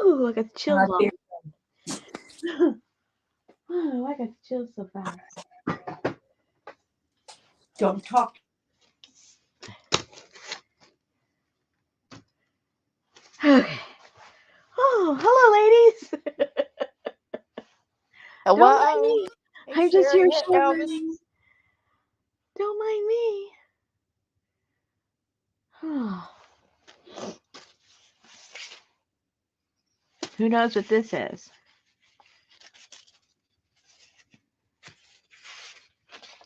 Ooh, I got the chills on. Oh, I got the chills so fast. Don't talk. Okay. Oh, hello, ladies. Don't mind Hello. me. Hey, I'm just Sherry. here Hey, Elvis. shivering. Don't mind me. Who knows what this is?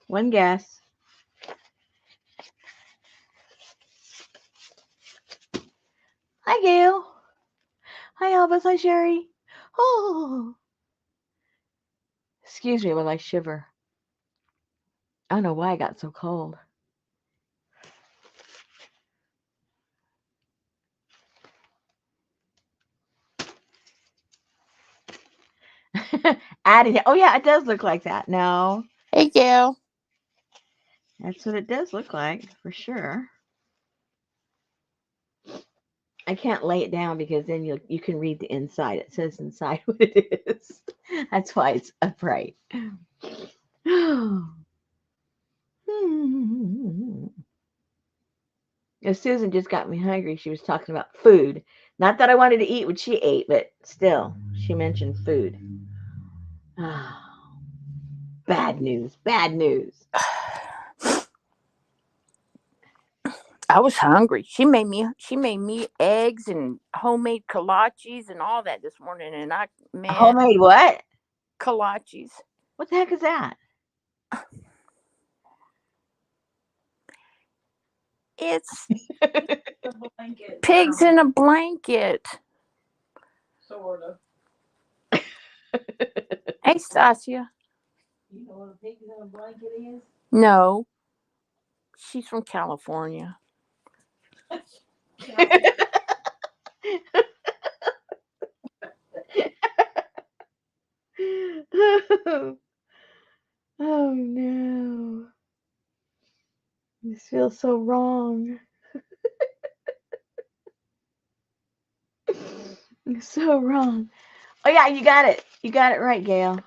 One guess. Hi, Gail. Hi, Elvis. Hi, Sherry. Oh. Excuse me while I shiver. I don't know why I got so cold. Adding. Oh, yeah, it does look like that. No. Hey, Gail. That's what it does look like, for sure. I can't lay it down because then you can read the inside. It says inside what it is. That's why it's upright. Susan just got me hungry. She was talking about food. Not that I wanted to eat what she ate, but still, she mentioned food. Bad news. Bad news. I was hungry. She made me eggs and homemade kolaches and all that this morning, and Homemade what? Kolaches. What the heck is that? It's pigs in a blanket. Sort of. Hey, Stasia. You know what a pig in a blanket is? No. She's from California. Oh no. This feels so wrong. It's so wrong. Oh yeah, you got it. You got it right, Gail.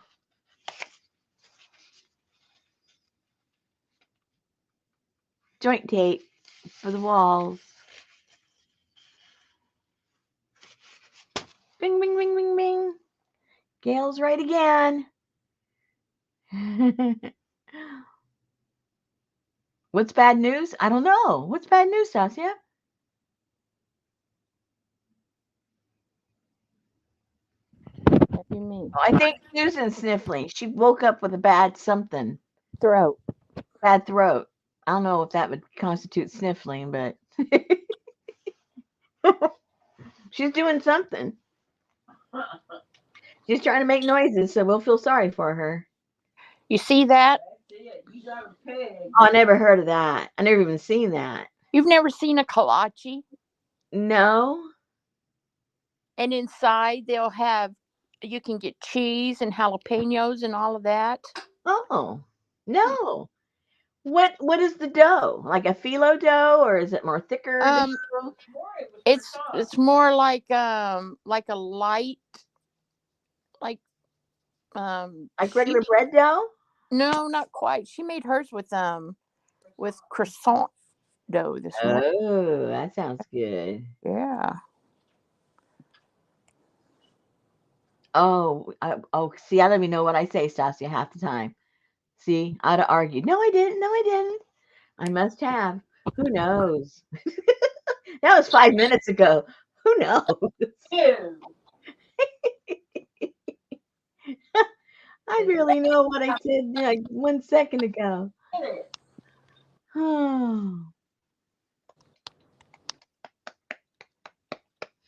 Joint tape for the walls. Bing, bing, bing, bing, bing. Gail's right again. What's bad news? I don't know. What's bad news, Stasia? What do you mean? Oh, I think Susan's sniffling. She woke up with a bad something. Throat. Bad throat. I don't know if that would constitute sniffling, but she's doing something. She's trying to make noises, so we'll feel sorry for her. You see that? That's it. You got a pig. Oh, I never heard of that. I never even seen that. You've never seen a kolache? No. And inside you can get cheese and jalapenos and all of that. Oh, no. What is the dough? Like a phyllo dough, or is it more thicker? Dough? It's more like a light like Like regular bread dough? No, not quite. She made hers with croissant dough this morning. Oh, that sounds good. Yeah. Oh, see, I don't even know what I say, Stasia, half the time. See, I'd have argued. No, I didn't. No, I didn't. I must have. Who knows? That was 5 minutes ago. Who knows? Ew. I really know what I said like 1 second ago. Oh.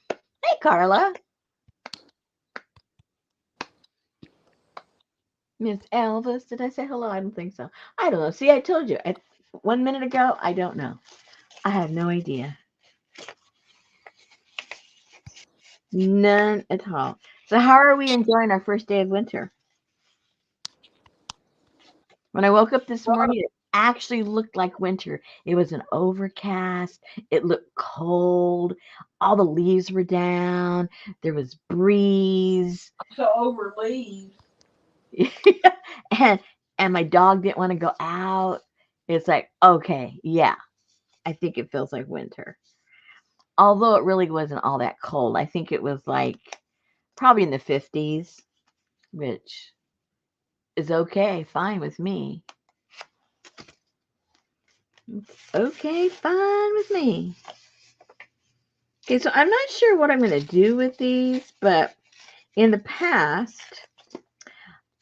Hey, Carla. Miss Elvis, did I say hello? I don't think so. I don't know. See, I told you 1 minute ago. I don't know. I have no idea. None at all. So how are we enjoying our first day of winter? When I woke up this morning, actually looked like winter. It was an overcast. It looked cold. All the leaves were down. There was breeze. So over leaves. and and my dog didn't want to go out. It's like, okay, yeah, I think it feels like winter. Although it really wasn't all that cold. I think it was like probably in the 50s, which is okay, fine with me. Okay, fine with me. Okay, so I'm not sure what I'm going to do with these, but in the past,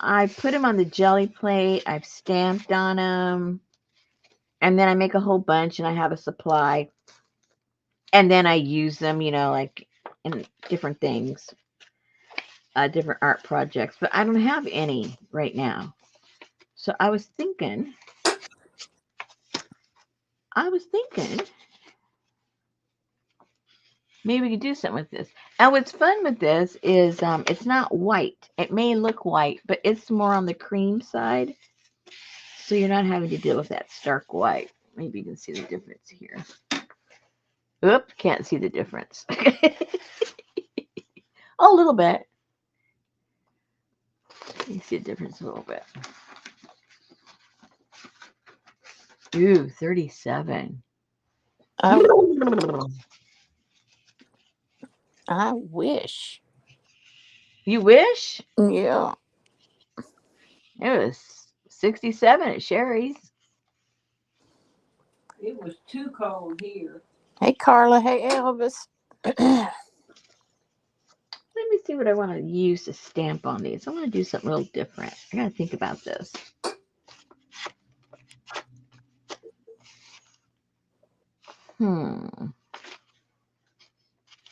I put them on the jelly plate, I've stamped on them, and then I make a whole bunch and I have a supply. And then I use them, like in different things, different art projects, but I don't have any right now. So I was thinking maybe we could do something with this. And what's fun with this is it's not white. It may look white, but it's more on the cream side. So you're not having to deal with that stark white. Maybe you can see the difference here. Oop, can't see the difference. A little bit. You see the difference a little bit. Ooh, 37. I wish. You wish? Yeah. It was 67 at Sherry's. It was too cold here. Hey, Carla. Hey, Elvis. Let me see what I want to use to stamp on these. I want to do something real different. I got to think about this. You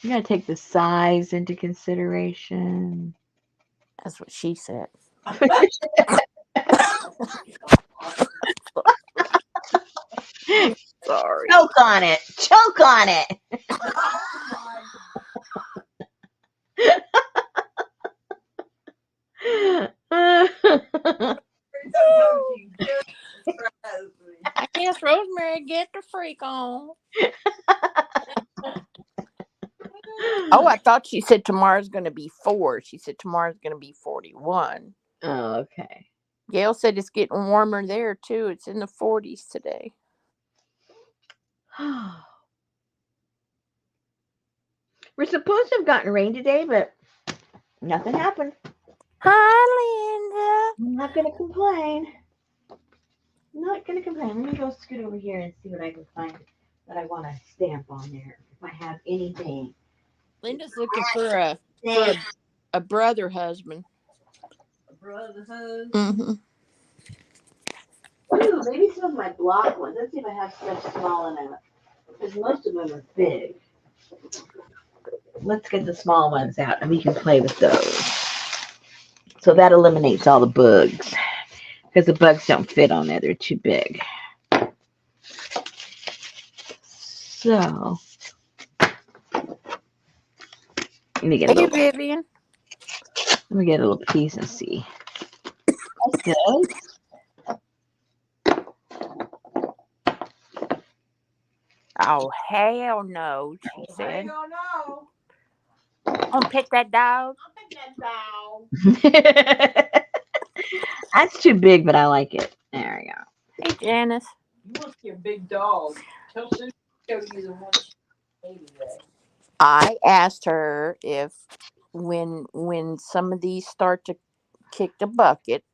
got to take the size into consideration. That's what she said. Sorry. Choke on it. Choke on it. I guess Rosemary get the freak on. Oh, I thought she said tomorrow's going to be 4. She said tomorrow's going to be 41. Oh, okay. Gail said it's getting warmer there, too. It's in the 40s today. We're supposed to have gotten rain today, but nothing happened. Hi, Linda. I'm not going to complain. Not going to complain. Let me go scoot over here and see what I can find that I want to stamp on there. If I have anything. Linda's looking for a brother husband. A brother hug. Mm-hmm. Ooh, maybe some of my block ones. Let's see if I have stuff small enough. Because most of them are big. Let's get the small ones out and we can play with those. So that eliminates all the bugs. Because the bugs don't fit on there. They're too big. So, let me get a Hey, little, Vivian. piece and see. That's good. Oh, hell no, she said. Hell no. Don't pick that dog. I'll pick that dog. That's too big, but I like it. There we go. Hey, Janice. You must be a big dog. Tell Susie to show you the one she made today. I asked her if when some of these start to kick the bucket,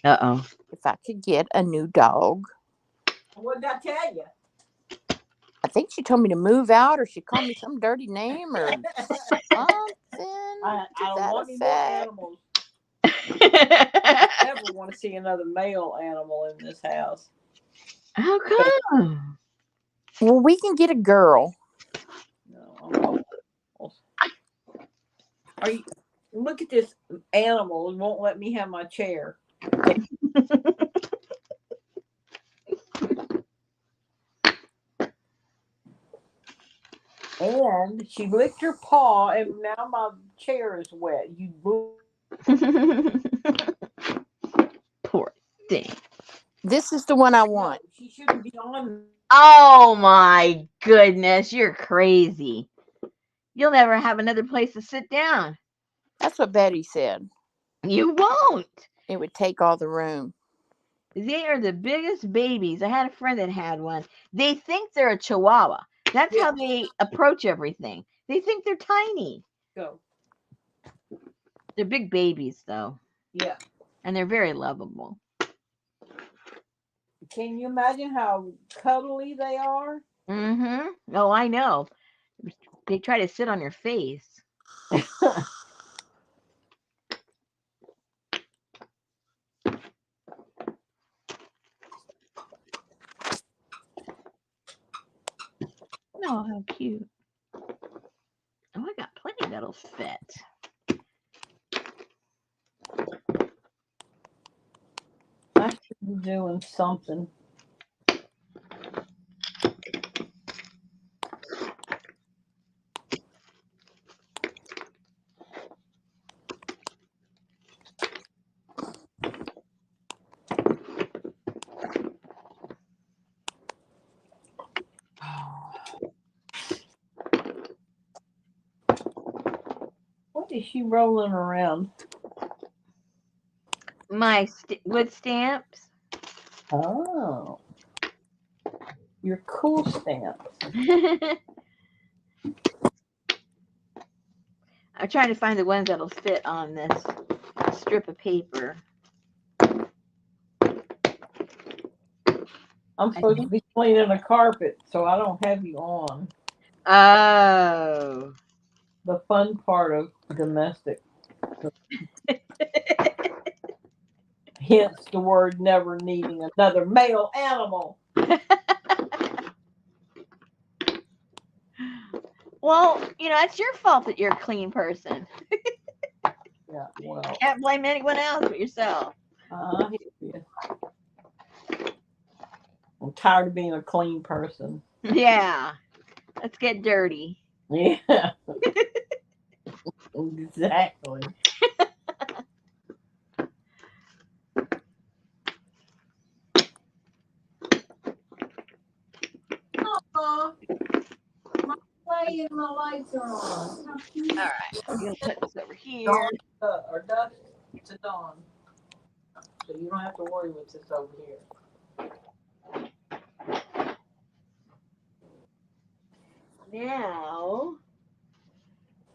Uh-oh. if I could get a new dog. What did I tell you? I think she told me to move out, or she called me some dirty name, or something I to don't that want any more effect. animals. I never want to see another male animal in this house. How come? Well, we can get a girl. No, Are you? Look at this animal. It won't let me have my chair. And she licked her paw, and now my chair is wet. You Poor thing. This is the one I want. No, she shouldn't be on. Oh my goodness, you're crazy. You'll never have another place to sit down. That's what Betty said. You won't. It would take all the room. They are the biggest babies. I had a friend that had one. They think they're a chihuahua. That's how they approach everything. They think they're tiny. Go. They're big babies, though. Yeah. And they're very lovable. Can you imagine how cuddly they are? Mm-hmm. Oh, I know. They try to sit on your face. Oh, how cute. Oh, I got plenty that'll fit. I should be doing something. What is she rolling around? My wood stamps. Oh. Your cool stamps. I'm trying to find the ones that'll fit on this strip of paper. I'm supposed to be cleaning a carpet, so I don't have you on. Oh. The fun part of domestic. Hence the word never needing another male animal. Well, it's your fault that you're a clean person. Yeah, well. Can't blame anyone else but yourself. I hear you. I'm tired of being a clean person. Yeah. Let's get dirty. Yeah. Exactly. Aww. My lights are on. All right. I'm going to put this over here. Or dusk to dawn. So you don't have to worry with this over here. Now,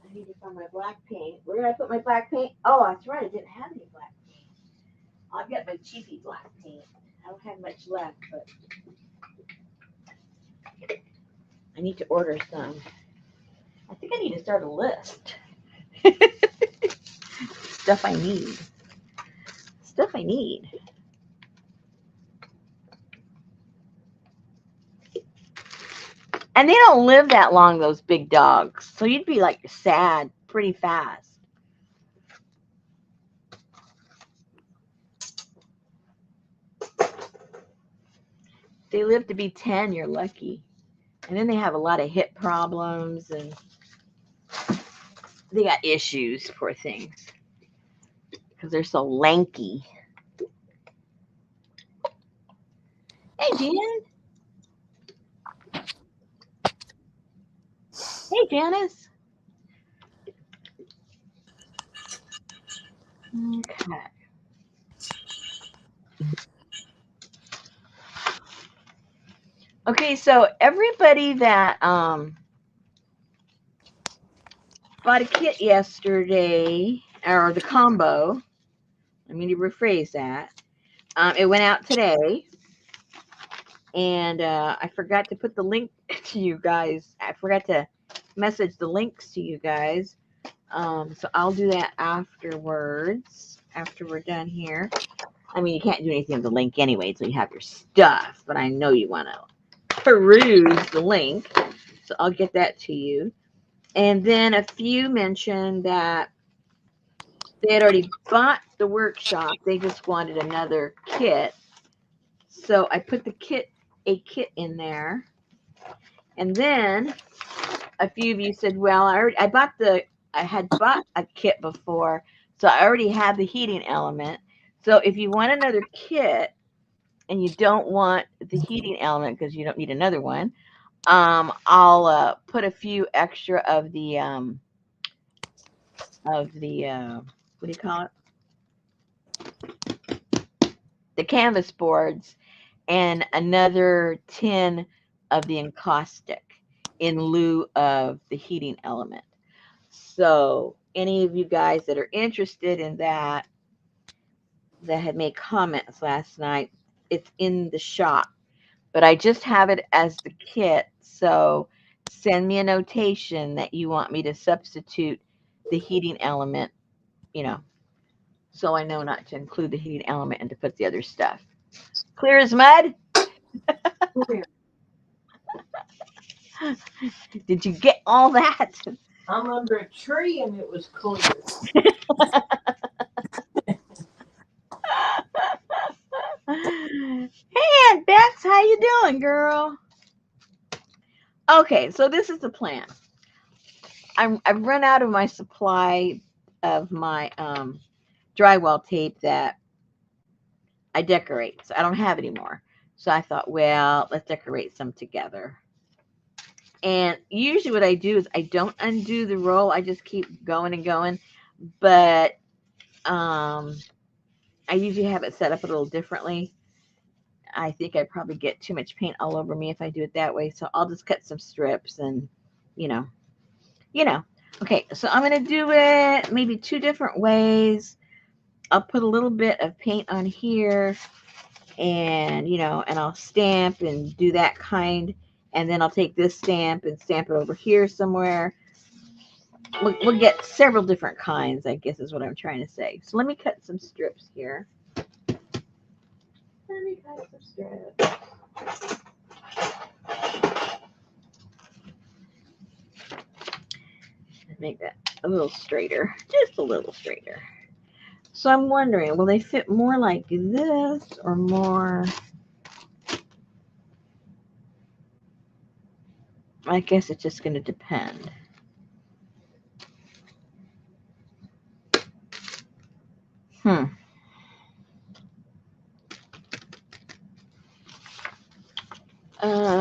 I need to find my black paint. Where did I put my black paint? Oh, that's right. I didn't have any black paint. I've got my cheapy black paint. I don't have much left, but I need to order some. I think I need to start a list. Stuff I need. Stuff I need. And they don't live that long, those big dogs. So you'd be like sad pretty fast. If they live to be 10, you're lucky. And then they have a lot of hip problems and they got issues, poor things. Because they're so lanky. Hey, Jan. Hey, Janice. Okay. Okay, so everybody that bought a kit yesterday, or the combo, I mean to rephrase that, it went out today. And I forgot to put the link to you guys. I forgot to message the links to you guys. So I'll do that afterwards, after we're done here. I mean, you can't do anything with the link anyway until you have your stuff, but I know you want to peruse the link. So I'll get that to you. And then a few mentioned that they had already bought the workshop. They just wanted another kit. So I put a kit in there. And then a few of you said, well, I had bought a kit before, so I already had the heating element. So if you want another kit, and you don't want the heating element because you don't need another one, I'll put a few extra of the what do you call it? The canvas boards and another tin of the encaustic in lieu of the heating element. So any of you guys that are interested in that had made comments last night, it's in the shop. But I just have it as the kit. So send me a notation that you want me to substitute the heating element, you know, so I know not to include the heating element and to put the other stuff. Clear as mud? Clear. Did you get all that? I'm under a tree and it was clear. Hey, Aunt Bex, how you doing, girl? Okay, so this is the plan. I've run out of my supply of my drywall tape that I decorate, so I don't have any more. So I thought, well, let's decorate some together. And usually what I do is I don't undo the roll. I just keep going and going. But I usually have it set up a little differently. I think I probably get too much paint all over me if I do it that way. So I'll just cut some strips and, you know, you know. Okay, so I'm going to do it maybe two different ways. I'll put a little bit of paint on here and, you know, and I'll stamp and do that kind. And then I'll take this stamp and stamp it over here somewhere. We'll get several different kinds, I guess is what I'm trying to say. So let me cut some strips here. Let me cut some strips. Make that a little straighter, just a little straighter. So I'm wondering, will they fit more like this or more? I guess it's just going to depend.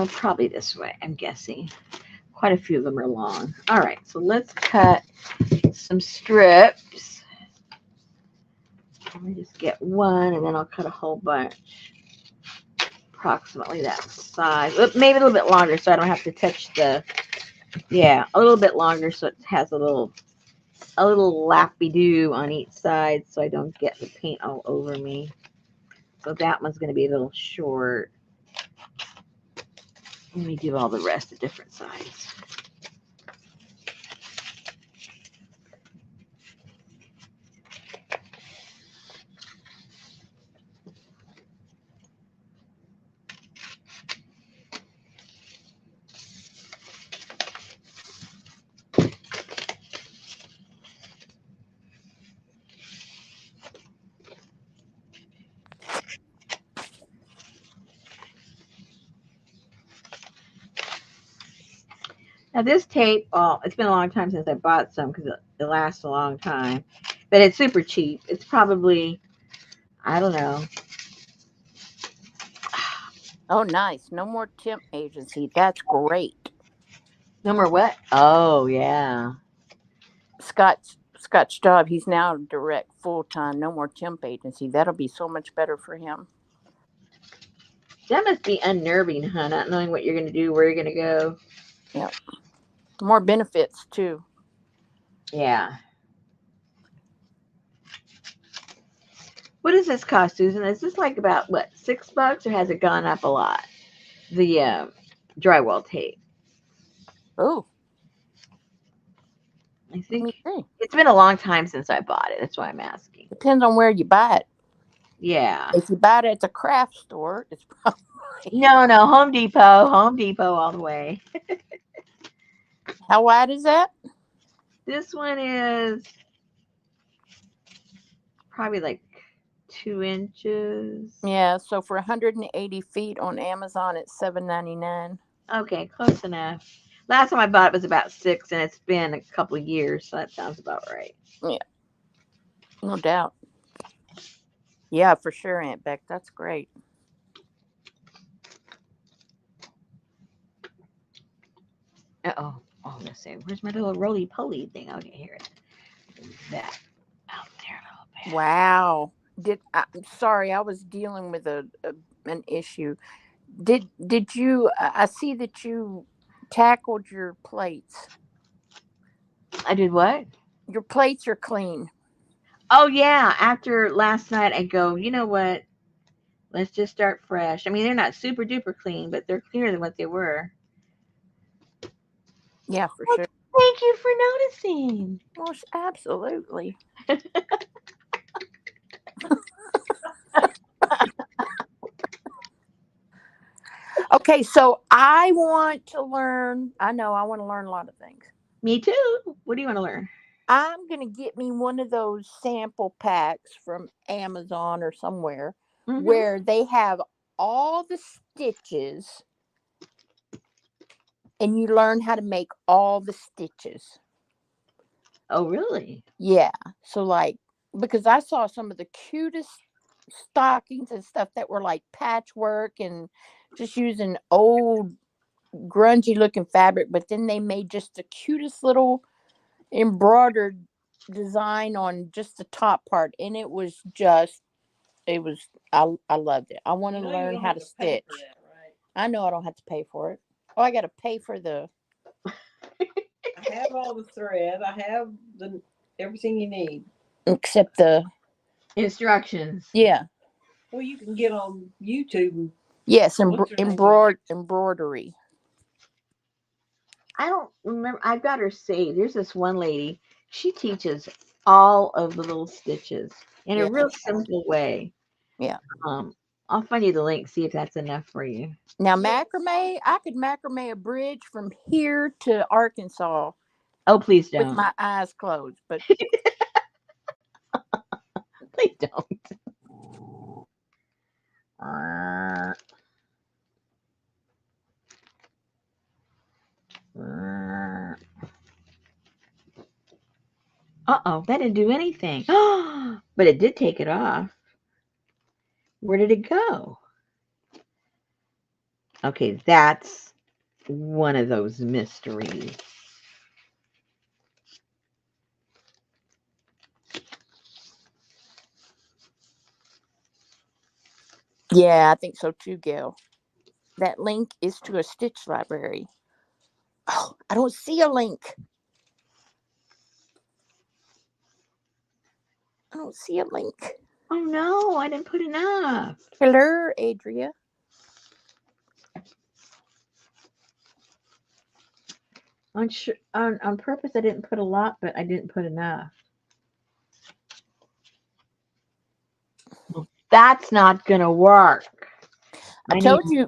Probably this way, I'm guessing. Quite a few of them are long. All right, so let's cut some strips. Let me just get one, and then I'll cut a whole bunch. Approximately that size. Maybe a little bit longer so I don't have to touch the, yeah, a little bit longer so it has a little lappy-do on each side so I don't get the paint all over me. So that one's going to be a little short. Let me do all the rest at different sides. Now this tape, well, it's been a long time since I bought some because it lasts a long time. But it's super cheap. It's probably, I don't know. Oh, nice. No more temp agency. That's great. No more what? Oh, yeah. Scott's job, he's now direct full-time. No more temp agency. That'll be so much better for him. That must be unnerving, huh? Not knowing what you're going to do, where you're going to go. Yep. More benefits, too. Yeah. What does this cost, Susan? Is this like about, what, $6 or has it gone up a lot? The drywall tape. Oh. I think it's been a long time since I bought it. That's why I'm asking. Depends on where you buy it. Yeah. If you buy it at the craft store, it's probably... No, Home Depot all the way. How wide is that? This one is probably like 2 inches. Yeah, so for 180 feet on Amazon, it's $7.99. Okay, close enough. Last time I bought it was about 6, and it's been a couple of years, so that sounds about right. Yeah, no doubt. Yeah, for sure, Aunt Beck. That's great. Oh, let's see. Where's my little roly-poly thing? Okay, here it is. That out there a little bit. Wow. I'm sorry, I was dealing with an issue. Did you? I see that you tackled your plates. I did what? Your plates are clean. Oh yeah. After last night, I go. You know what? Let's just start fresh. I mean, they're not super duper clean, but they're cleaner than what they were. Yeah, for Well, sure. thank you for noticing. Well, absolutely. Okay, so I want to learn. I know I want to learn a lot of things. Me too. What do you want to learn? I'm going to get me one of those sample packs from Amazon or somewhere Mm-hmm. where they have all the stitches and you learn how to make all the stitches. Oh, really? Yeah. So, like, because I saw some of the cutest stockings and stuff that were like patchwork and just using old grungy looking fabric, but then they made just the cutest little embroidered design on just the top part, and I loved it. I want to You learn don't how have to to pay stitch. for that, right? I know I don't have to pay for it. Oh, I got to pay for the I have all the thread. I have the everything you need. except the Instructions. yeah. Well, you can get on YouTube. Yes, What's her name? embroidery. I don't remember. I've got her saved. There's this one lady. She teaches all of the little stitches in a Yeah. real simple way. Yeah. Um, I'll find you the link. See if that's enough for you. Now Yes. macrame, I could macrame a bridge from here to Arkansas Oh, please with don't. my eyes closed, but Please don't. Uh, oh, that didn't do anything. But it did take it off. Where did it go? Okay, that's one of those mysteries. yeah, I think so too, Gail. That link is to a stitch library. Oh, I don't see a link. I don't see a link. Oh no, I didn't put enough. Hello, Adria. On purpose, I didn't put a lot, but I didn't put enough. Well, that's not gonna work. I I need told you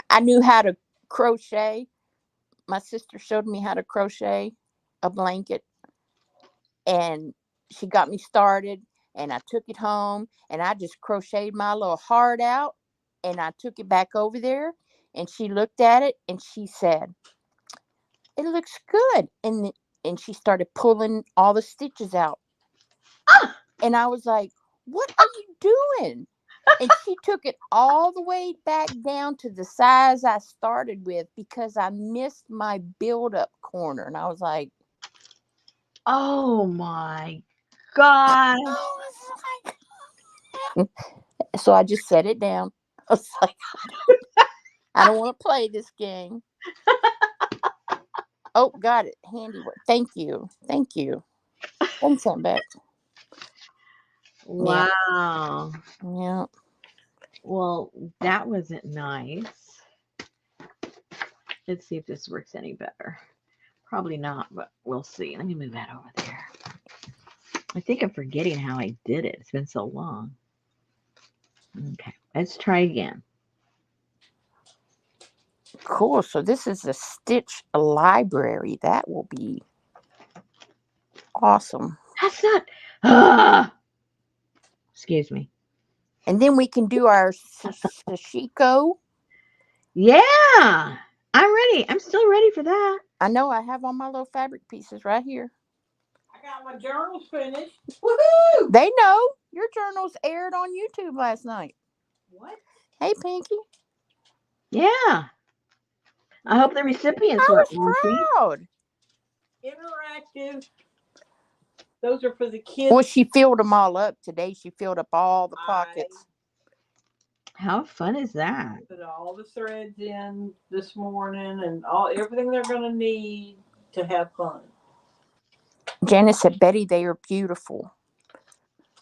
I knew how to crochet. My sister showed me how to crochet a blanket, and she got me started, and I took it home and I just crocheted my little heart out, and I took it back over there, and she looked at it and she said, "It looks good." And she started pulling all the stitches out. ah, And I was like, "What are you doing?" And she took it all the way back down to the size I started with because I missed my build up corner. And I was like, oh my gosh. so I just set it down. I was like, I don't want to play this game. Oh, got it. Handiwork. Thank you. Thank you. Thanks, Aunt Beck. Yeah. Wow. Yeah. Well, that wasn't nice. Let's see if this works any better. Probably not, but we'll see. Let me move that over there. I think I'm forgetting how I did it. It's been so long. Okay, let's try again. Cool. So this is a stitch library. That will be awesome. That's not. Ah, excuse me. And then we can do our sashiko. Yeah, I'm ready. I'm still ready for that. I know I have all my little fabric pieces right here. I got my journals finished. Woohoo! They know your journals aired on YouTube last night. What? Hey, Pinky. Yeah. I hope the recipients I were was happy. proud. Interactive. Those are for the kids. Well, she filled them all up today. She filled up all the pockets. How fun is that? Put all the threads in this morning and everything they're going to need to have fun. Janice said, Betty, they are beautiful.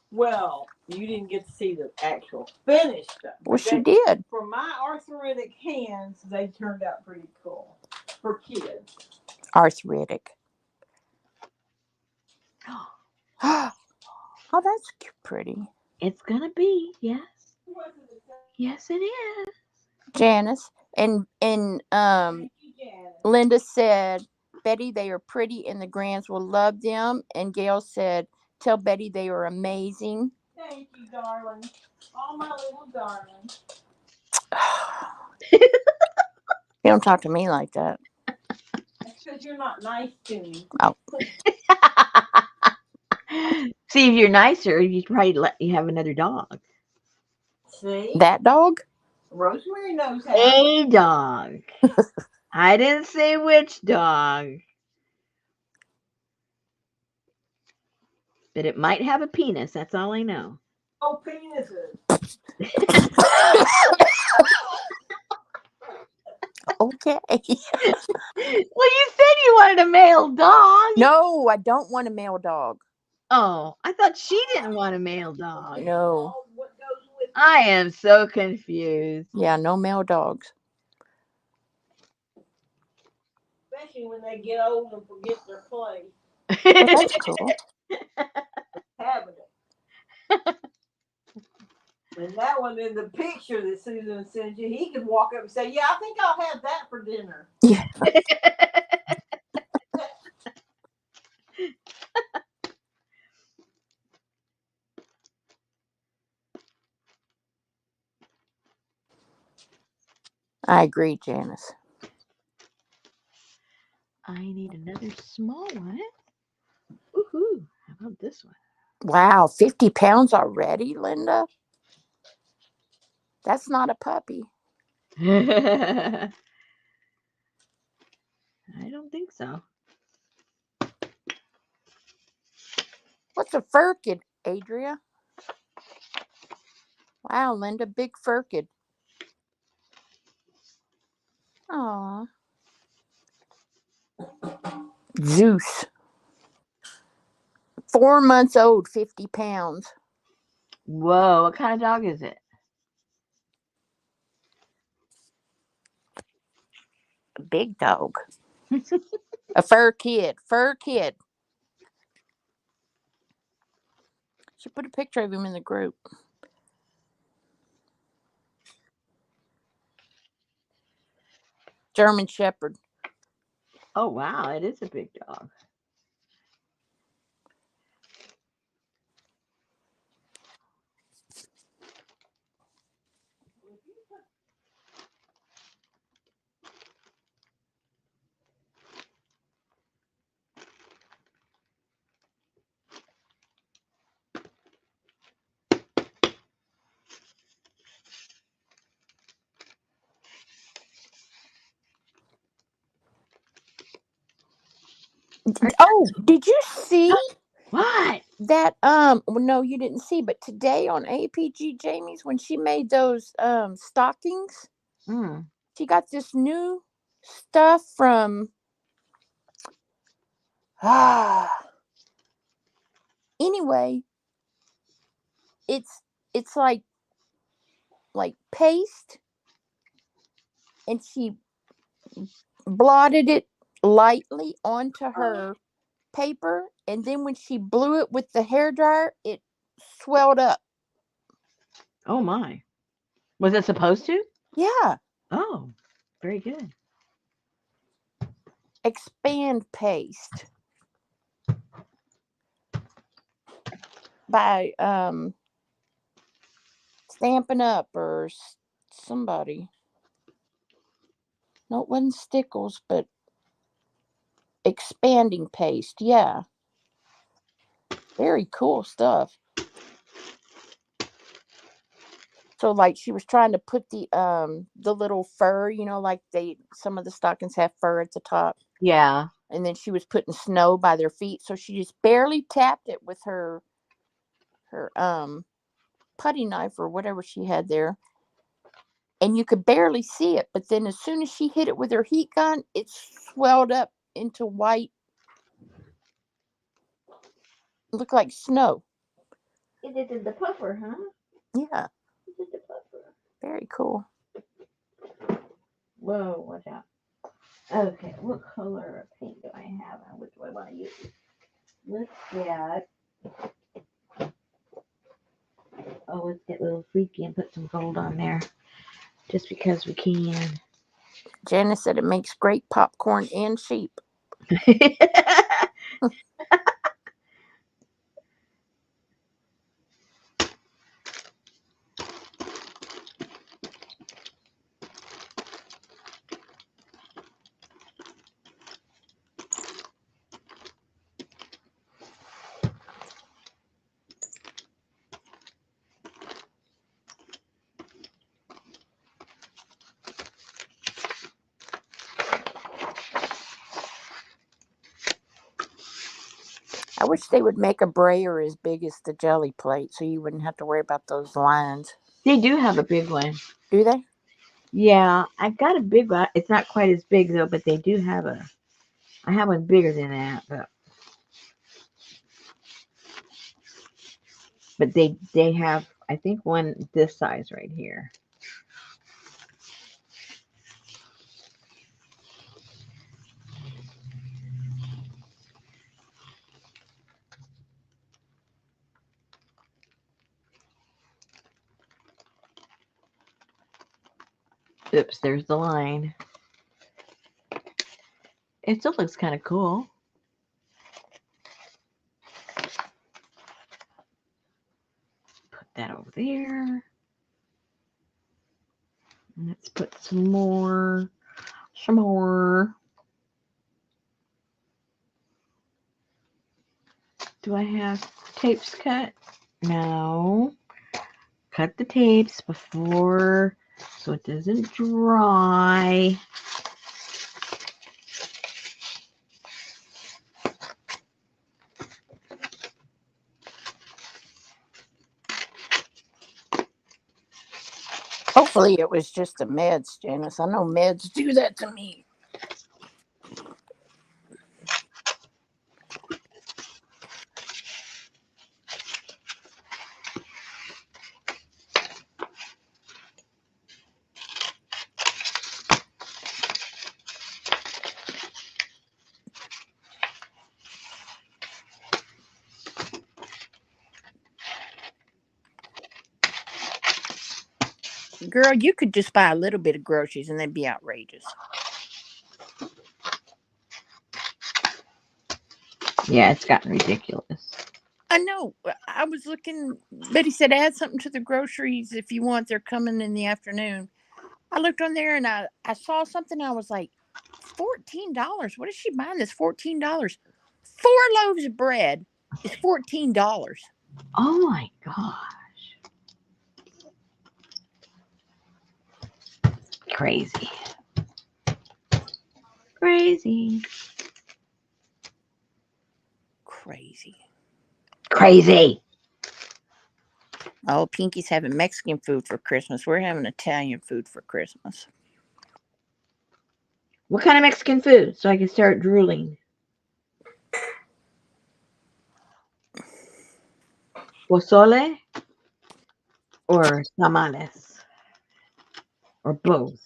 Well, you didn't get to see the actual finished stuff. Well, she did. For my arthritic hands, they turned out pretty cool for kids. Arthritic. Oh, that's pretty. It's gonna be, yes. Yes, it is. Janice and Linda said, Betty, they are pretty and the grands will love them. And Gail said, tell Betty they are amazing. Thank you, darling. All my little darlings. You don't talk to me like that. That's because you're not nice to me. Oh. See, if you're nicer, you'd probably let you have another dog. See? That dog? Rosemary knows how. A dog. I didn't say which dog. But it might have a penis. That's all I know. Oh, penises. Okay. Well, you said you wanted a male dog. No, I don't want a male dog. Oh, I thought she didn't want a male dog. No. I am so confused. Yeah, no male dogs. Especially when they get old and forget their place. Well, that's cool. Having it. And that one in the picture that Susan sent you, he could walk up and say, yeah, I think I'll have that for dinner. Yeah. I agree, Janice. I need another small one. Woohoo. How about this one? Wow, 50 pounds already, Linda? That's not a puppy. I don't think so. What's a furkid, Adria? Wow, Linda, big furkid. Aw. Zeus. 4 months old, 50 pounds. Whoa, what kind of dog is it? A big dog. A fur kid. Fur kid. She put a picture of him in the group. German Shepherd. Oh, wow, it is a big dog. Oh, did you see What? that? Well, no, you didn't see, but today on APG Jamie's, when she made those stockings, she got this new stuff from anyway, it's like paste, and she blotted it lightly onto her paper, and then when she blew it with the hairdryer, it swelled up. Oh my. Was it supposed to? Yeah. Oh, very good. Expand paste by Stampin' Up or somebody. No, it wasn't Stickles, but expanding paste. Yeah. Very cool stuff. So like she was trying to put the little fur, like some of the stockings have fur at the top. Yeah. And then she was putting snow by their feet. So she just barely tapped it with her putty knife or whatever she had there. And you could barely see it. But then as soon as she hit it with her heat gun, it swelled up into white. Looked like snow. It did the puffer, huh? Yeah. It did the puffer. Very cool. Whoa, watch out. Okay, what color of paint do I have? Which do I want to use? Let's get. Oh, let's get a little freaky and put some gold on there. Just because we can. Janice said it makes great popcorn and sheep. I wish they would make a brayer as big as the jelly plate so you wouldn't have to worry about those lines. They do have a big one. Do they? Yeah, I've got a big one. It's not quite as big though, but they do have a. I have one bigger than that, but they have I think one this size right here. Oops, there's the line. It still looks kind of cool. Put that over there. Let's put some more. Some more. Do I have tapes cut? No. Cut the tapes before so it doesn't dry. Hopefully it was just the meds, Janice. I know meds do that to me. Girl, you could just buy a little bit of groceries and they'd be outrageous. Yeah, it's gotten ridiculous. I know. I was looking. Betty said add something to the groceries if you want. They're coming in the afternoon. I looked on there and I saw something. I was like, $14. What is she buying this $14? 4 loaves of bread is $14. Oh my gosh. Crazy. Crazy. Crazy. Crazy. Oh, Pinky's having Mexican food for Christmas. We're having Italian food for Christmas. What kind of Mexican food? So I can start drooling. Pozole or tamales? Or both?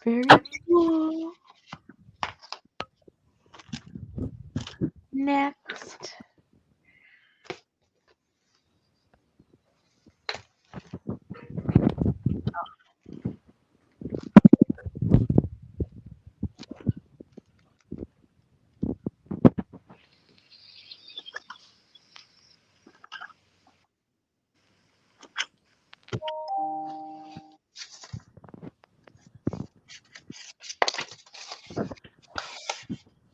Very cool. Next.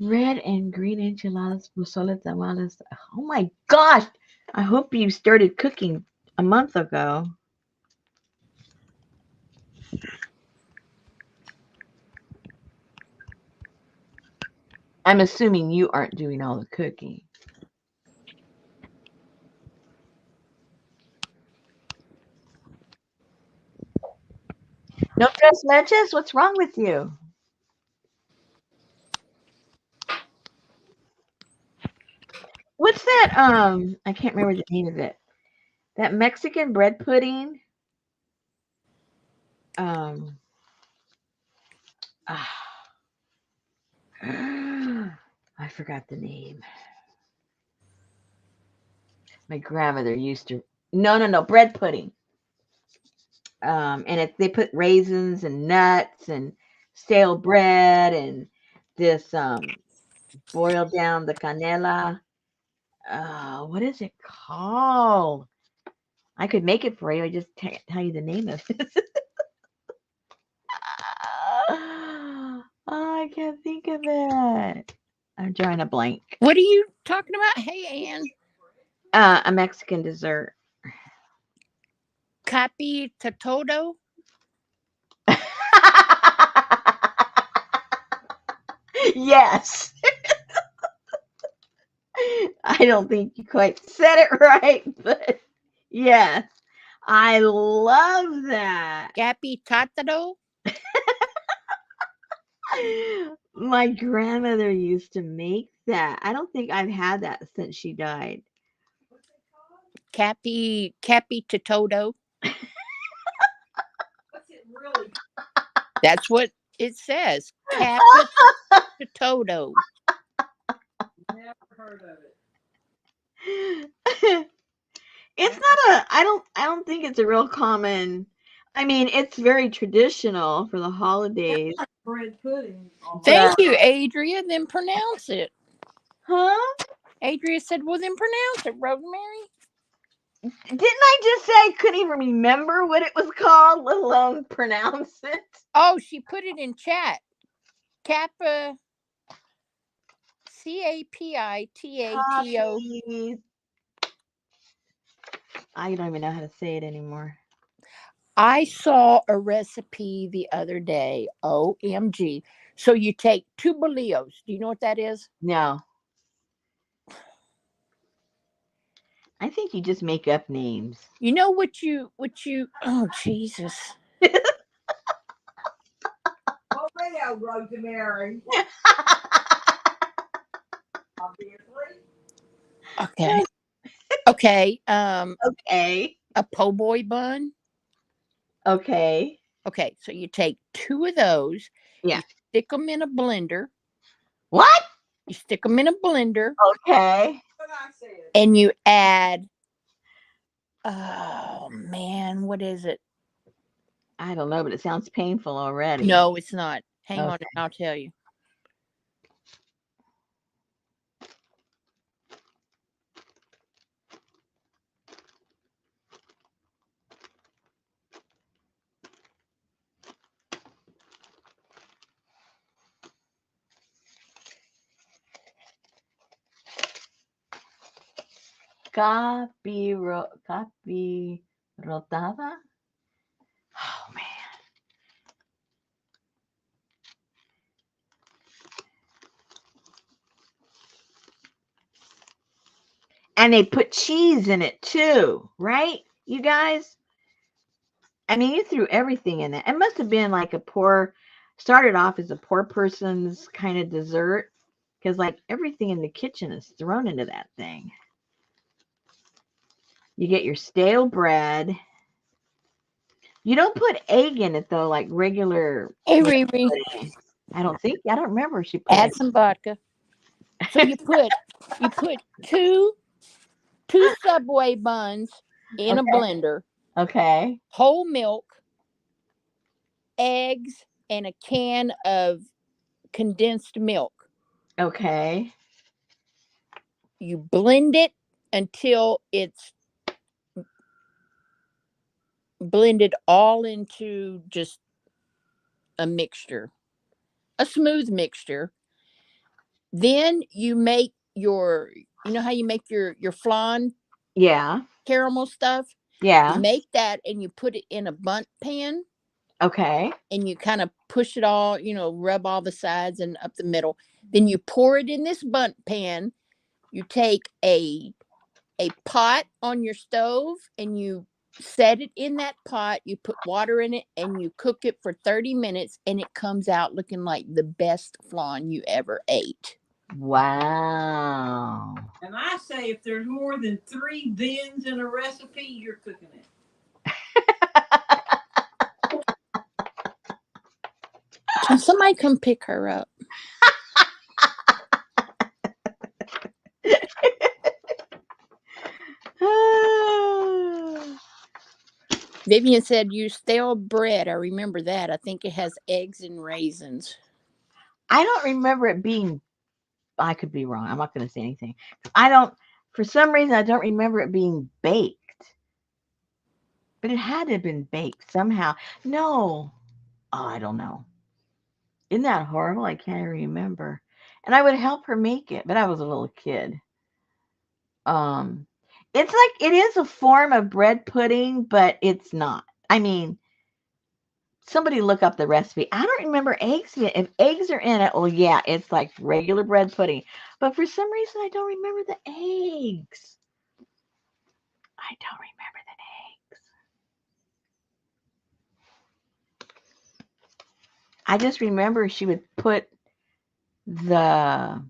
Red and green enchiladas, pozole tamales. Oh my gosh! I hope you started cooking a month ago. I'm assuming you aren't doing all the cooking. No tres leches? What's wrong with you? What's that? I can't remember the name of it. That Mexican bread pudding. Um, ah, I forgot the name. My grandmother used to. No, bread pudding. And they put raisins and nuts and stale bread and this boiled down the canela. What is it called? I could make it for you. I just can't tell you the name of it. Oh, I can't think of it. I'm drawing a blank. What are you talking about? Hey, Ann. A Mexican dessert. Capi Tatodo? Yes. I don't think you quite said it right, but yes. I love that. Capi Tatado? My grandmother used to make that. I don't think I've had that since she died. Capi Tatodo? What's it really? That's what it says. Capi Tatodo. Never heard of it. It's not a I don't think it's a real common. I mean, it's very traditional for the holidays. Bread pudding. Thank you, Adria. Then pronounce it. Huh? Adria said, well, then pronounce it, Rosemary. Didn't I just say I couldn't even remember what it was called, let alone pronounce it? Oh, she put it in chat. Kappa Capitato. Coffee. I don't even know how to say it anymore. I saw a recipe the other day. OMG. So you take 2 bolillos. Do you know what that is? No. I think you just make up names. You know what you oh Jesus. Bolillo, Rosemary. Obviously. Okay. Okay. Okay. A po' boy bun. Okay. Okay, so you take 2 of those. Yeah. You stick them in a blender. What? You stick them in a blender. Okay. What I said. And you add, oh man, what is it? I don't know, but it sounds painful already. No, it's not. Hang on, Okay. and I'll tell you. Capirotada? Oh man. And they put cheese in it too, right? You guys? I mean, you threw everything in it. It must have been like started off as a poor person's kind of dessert. Because like everything in the kitchen is thrown into that thing. You get your stale bread. You don't put egg in it though, like regular Hey, bread Riri, pudding. I don't think. I don't remember if she put add egg. some vodka. So you put two Subway buns in a Okay. blender, Okay. whole milk, eggs, and a can of condensed milk. Okay. You blend it until it's blended all into just a mixture, a smooth mixture. Then you make you know how you make your flan Yeah. caramel stuff? You Yeah. make that and you put it in a bundt pan Okay. and you kind of push it all, rub all the sides and up the middle. Then you pour it in this bundt pan. You take a pot on your stove and you set it in that pot. You put water in it and you cook it for 30 minutes and it comes out looking like the best flan you ever ate. Wow. And I say if there's more than 3 thens in a recipe, you're cooking it. Can somebody come pick her up? Vivian said use stale bread. I remember that. I think it has eggs and raisins. I don't remember it being. I could be wrong. I'm not going to say anything. I don't. For some reason, I don't remember it being baked. But it had to have been baked somehow. No. Oh, I don't know. Isn't that horrible? I can't even remember. And I would help her make it, but I was a little kid. Um, it's like it is a form of bread pudding, but it's not. I mean, somebody look up the recipe. I don't remember eggs in it. If eggs are in it, well, yeah, it's like regular bread pudding. But for some reason, I don't remember the eggs. I don't remember the eggs. I just remember the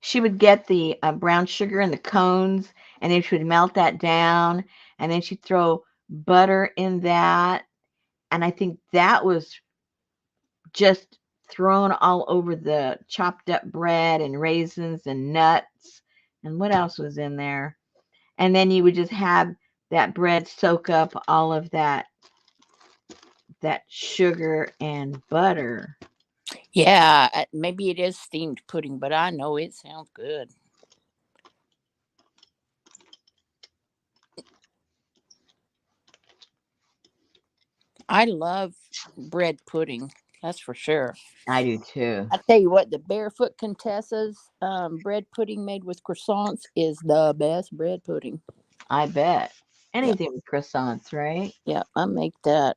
she would get the brown sugar in the cones, and then she would melt that down, and then she'd throw butter in that, and I think that was just thrown all over the chopped up bread and raisins and nuts, and what else was in there? And then you would just have that bread soak up all of that sugar and butter. Yeah, maybe it is steamed pudding, but I know it sounds good. I love bread pudding. That's for sure. I do too. I tell you what, the Barefoot Contessa's bread pudding made with croissants is the best bread pudding. I bet. Yep, Anything with croissants, right? yep, I make that.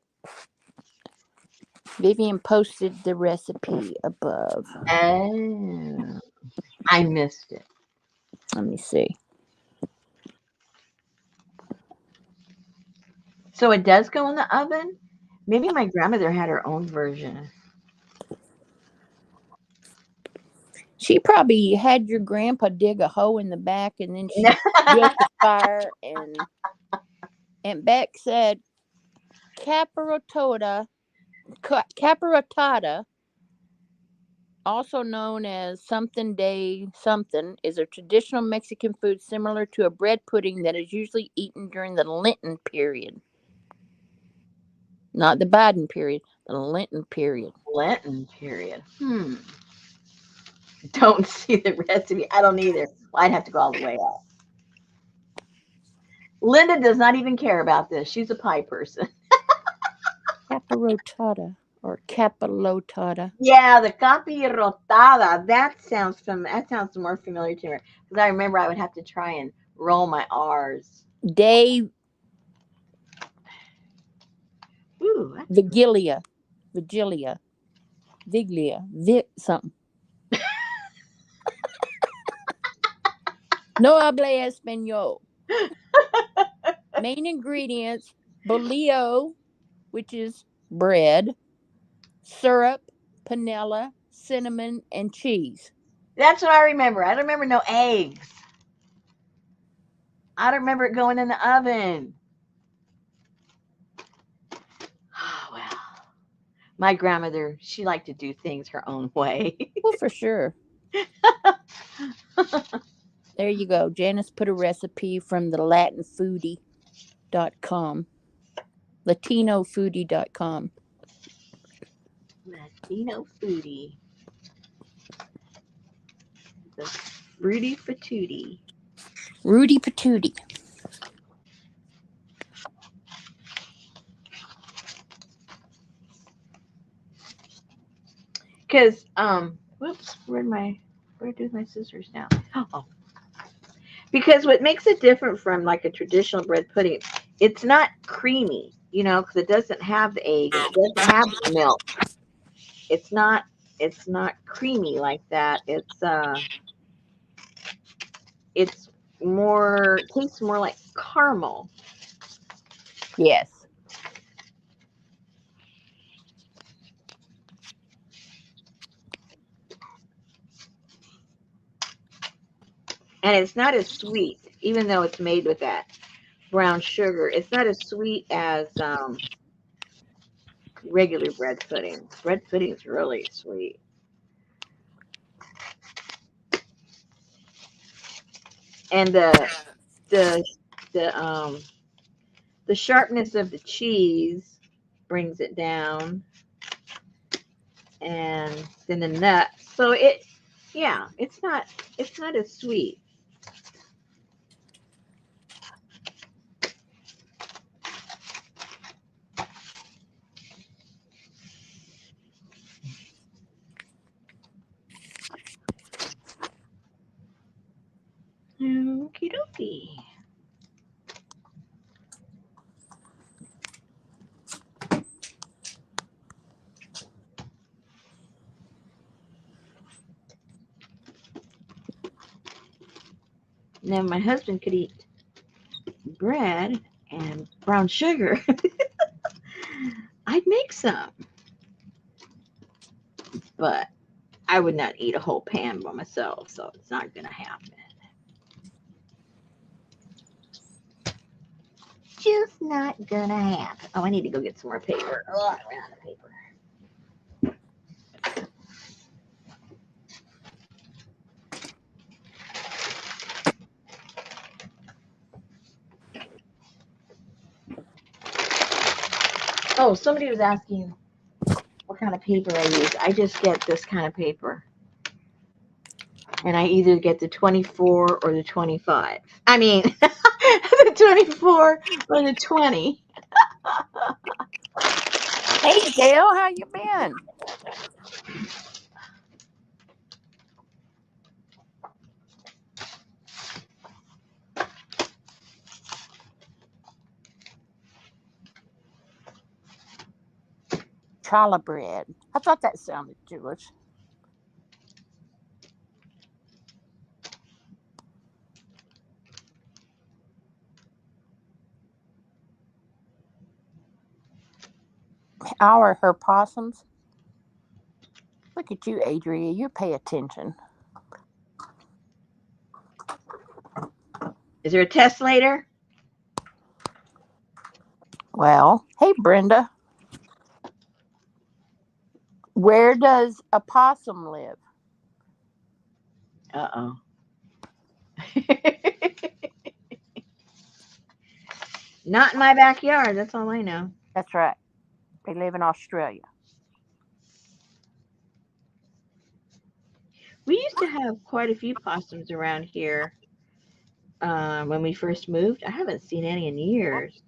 Vivian posted the recipe above. Oh, I missed it. Let me see. So it does go in the oven? Maybe my grandmother had her own version. She probably had your grandpa dig a hole in the back and then she built the fire and Beck said capirotada, capirotada, also known as something day something, is a traditional Mexican food similar to a bread pudding that is usually eaten during the Lenten period. Not the Biden period, the Lenten period. Lenten period. Don't see the recipe. I don't either. Well, I'd have to go all the way up. Linda does not even care about this. She's a pie person. Capirotada or capilotada. Yeah, the capirotada. That sounds more familiar to me because I remember I would have to try and roll my R's. Day Ooh, Vigilia. Vigilia. Viglia. Something. No habla español. Main ingredients: bolillo, which is bread, syrup, panela, cinnamon, and cheese. that's what I remember. I don't remember no eggs. I don't remember it going in the oven. My grandmother, she liked to do things her own way. Well, for sure. There you go. Janice put a recipe from the latinfoodie.com. Latinofoodie.com. Latino foodie. The fruity fatootie. Rudy Patootie. Because whoops, where do my scissors now? Oh, because what makes it different from like a traditional bread pudding, it's not creamy, because it doesn't have the egg, it doesn't have the milk. It's not creamy like that. It's more tastes more like caramel. Yes. And it's not as sweet, even though it's made with that brown sugar. It's not as sweet as regular bread pudding. Bread pudding is really sweet. And the the the sharpness of the cheese brings it down, and then the nuts. So it's not as sweet. Okie dokie. Now my husband could eat bread and brown sugar. I'd make some, but I would not eat a whole pan by myself, so it's not gonna happen. Just not gonna happen. Oh, I need to go get some more paper. Oh, I ran out of paper. Oh, somebody was asking what kind of paper I use. I just get this kind of paper. And I either get the 24 or the 25. I mean, the 24 or the 20. Hey, Gail, how you been? Challah bread. I thought that sounded Jewish. Our her possums. Look at you, Adria. You pay attention. Is there a test later? Well, hey, Brenda. Where does a possum live? Uh-oh. Not in my backyard. That's all I know. That's right. They live in Australia. We used to have quite a few possums around here when we first moved. I haven't seen any in years.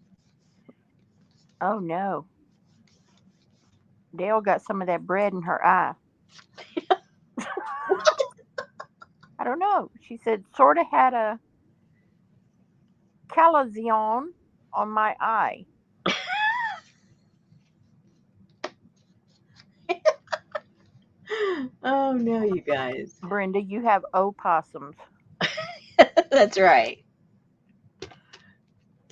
Oh, no. Dale got some of that bread in her eye. I don't know. She said, sort of had a calazion on my eye. Oh, no, you guys. Brenda, you have opossums. That's right.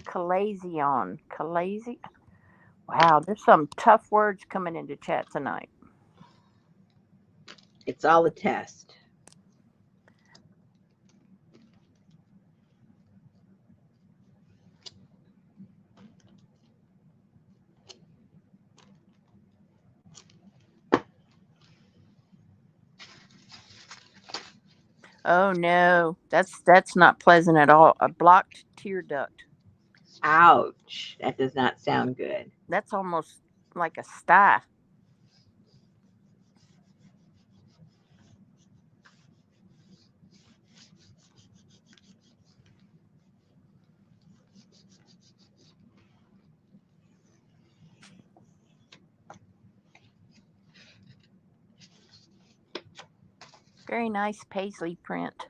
Calazion. Wow, there's some tough words coming into chat tonight. It's all a test. Oh no, that's not pleasant at all. A blocked tear duct. Ouch. That does not sound good. That's almost like a sty. Very nice paisley print.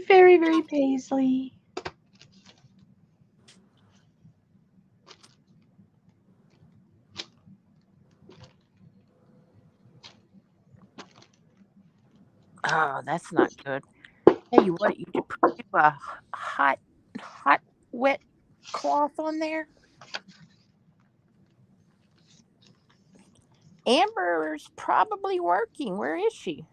Very, very paisley. Oh, that's not good. Tell you what, you could put a hot, wet cloth on there. Amber's probably working. Where is she?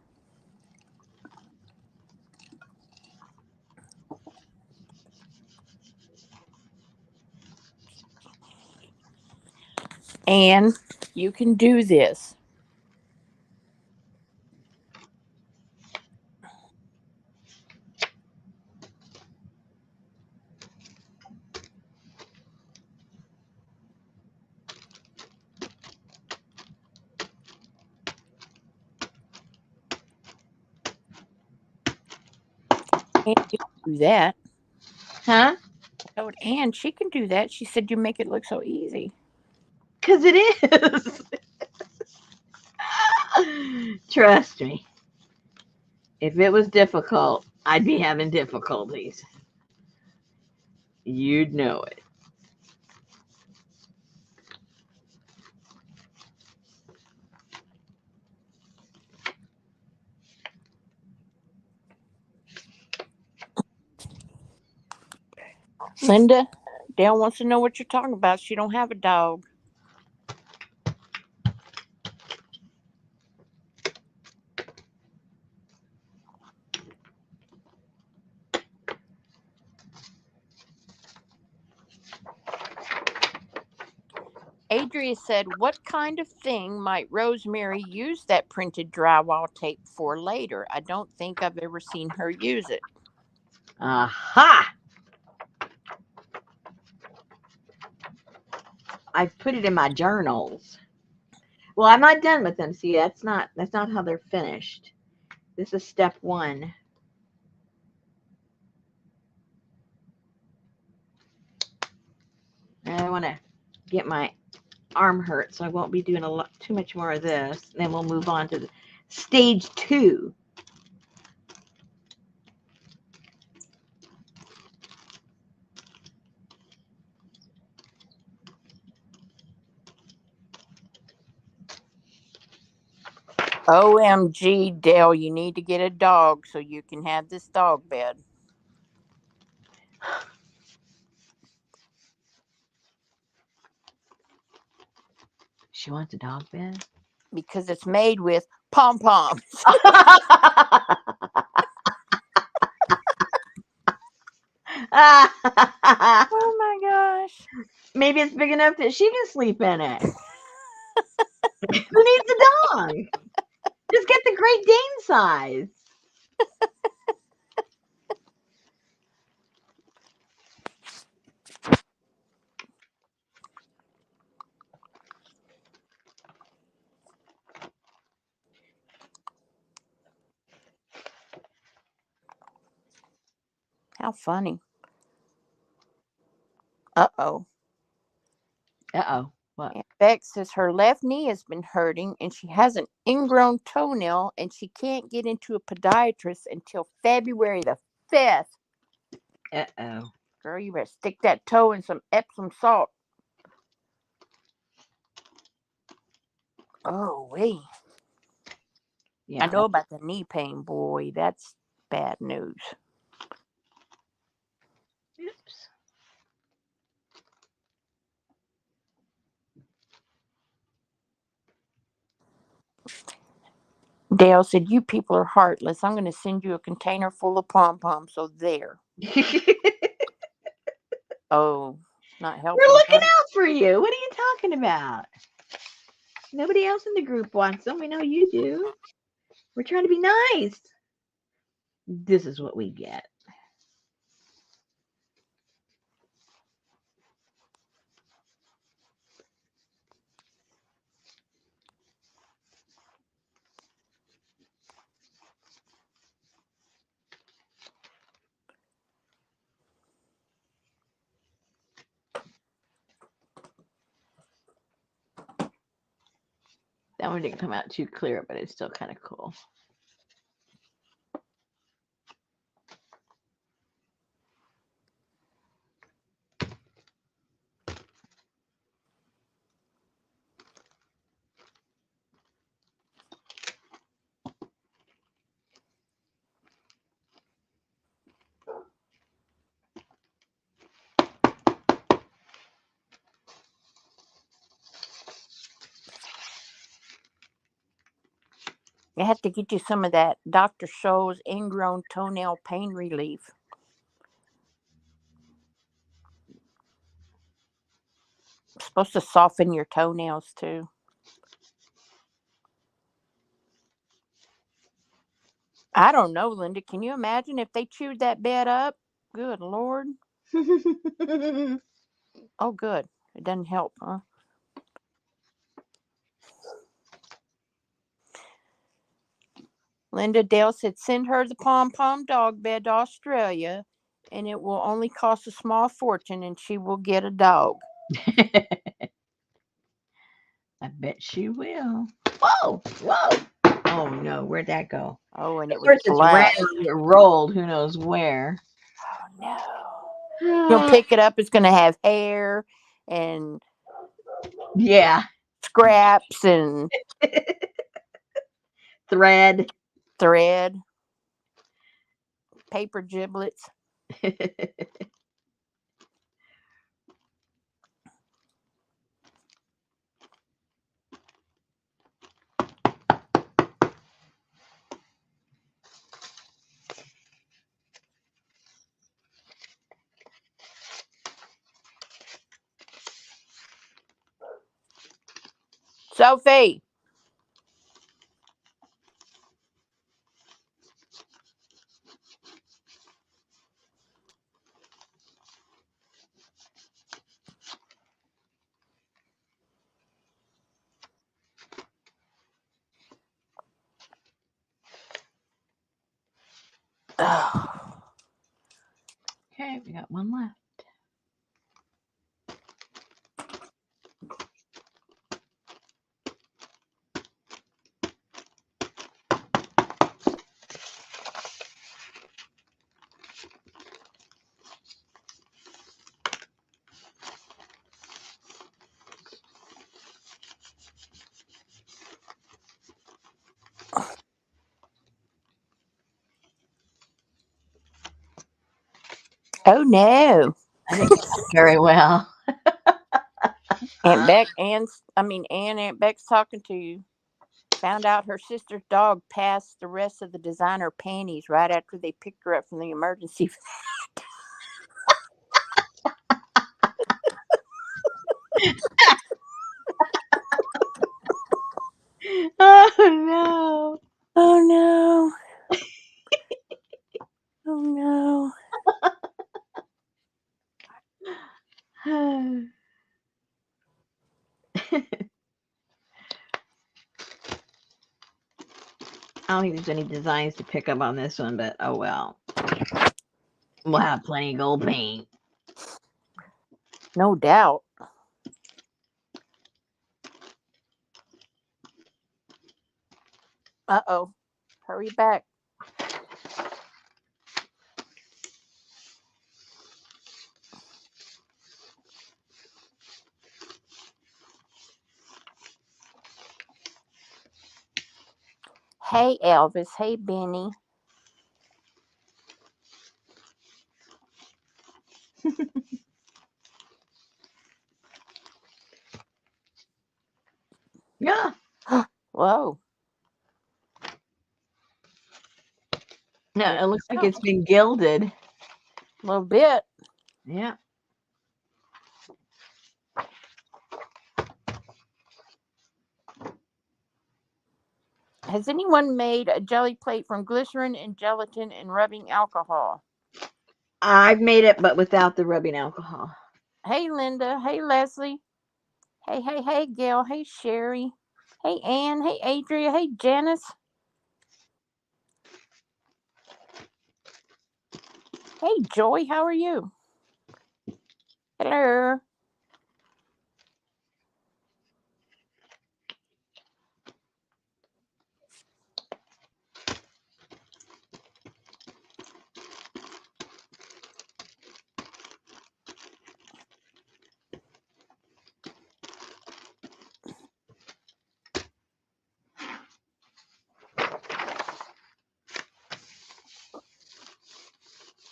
And you can do this. And you can do that. Huh? I told Ann she can do that. She said you make it look so easy. Because it is. Trust me. If it was difficult, I'd be having difficulties. You'd know it. Linda, Dale wants to know what you're talking about. She don't have a dog. Adria said, "What kind of thing might Rosemary use that printed drywall tape for later? I don't think I've ever seen her use it." Aha! I've put it in my journals. Well, I'm not done with them. See, that's not how they're finished. This is step one. And I want to get my arm hurt, so I won't be doing too much more of this. And then we'll move on to stage two. OMG, Dale, you need to get a dog so you can have this dog bed. She wants a dog bed? Because it's made with pom poms. Oh my gosh. Maybe it's big enough that she can sleep in it. Who needs a dog? Just get the Great Dane size. How funny. Uh-oh. Uh-oh. What? Aunt Bex says her left knee has been hurting and she has an ingrown toenail and she can't get into a podiatrist until February the 5th. Uh-oh. Girl, you better stick that toe in some Epsom salt. Oh, wait. Yeah. I know about the knee pain, boy. That's bad news. Oops. Dale said, "You people are heartless. I'm going to send you a container full of pom poms." So there. Oh, not We're helping looking much. out for you. What are you talking about? Nobody else in the group wants them. We know you do. We're trying to be nice. This is what we get. That one didn't come out too clear, but it's still kind of cool. You have to get you some of that Dr. Scholl's ingrown toenail pain relief. It's supposed to soften your toenails too. I don't know, Linda. Can you imagine if they chewed that bed up? Good Lord. Oh, good. It doesn't help, huh? Linda Dale said, send her the Pom Pom dog bed to Australia, and it will only cost a small fortune, and she will get a dog. I bet she will. Whoa, whoa. Oh no, where'd that go? Oh, and Of it was course, it's black. it rolled. Who knows where? Oh no! You'll pick it up. It's going to have hair and Yeah, scraps and thread. Paper giblets. Sophie. Oh. Okay, we got one left. Oh no. I didn't get that very well. Aunt Aunt Beck's talking to you. Found out her sister's dog passed the rest of the designer panties right after they picked her up from the emergency. Oh no. Oh no. Oh no. I don't think there's any designs to pick up on this one, but oh well. We'll have plenty of gold paint. No doubt. Uh-oh. Hurry back. Hey, Elvis. Hey, Benny. Yeah. Whoa. No, it looks like it's been gilded. A little bit. Yeah. Has anyone made a jelly plate from glycerin and gelatin and rubbing alcohol? I've made it, but without the rubbing alcohol. Hey, Linda. Hey, Leslie. Hey, Gail. Hey, Sherry. Hey, Ann. Hey, Adria. Hey, Janice. Hey, Joy. How are you? Hello.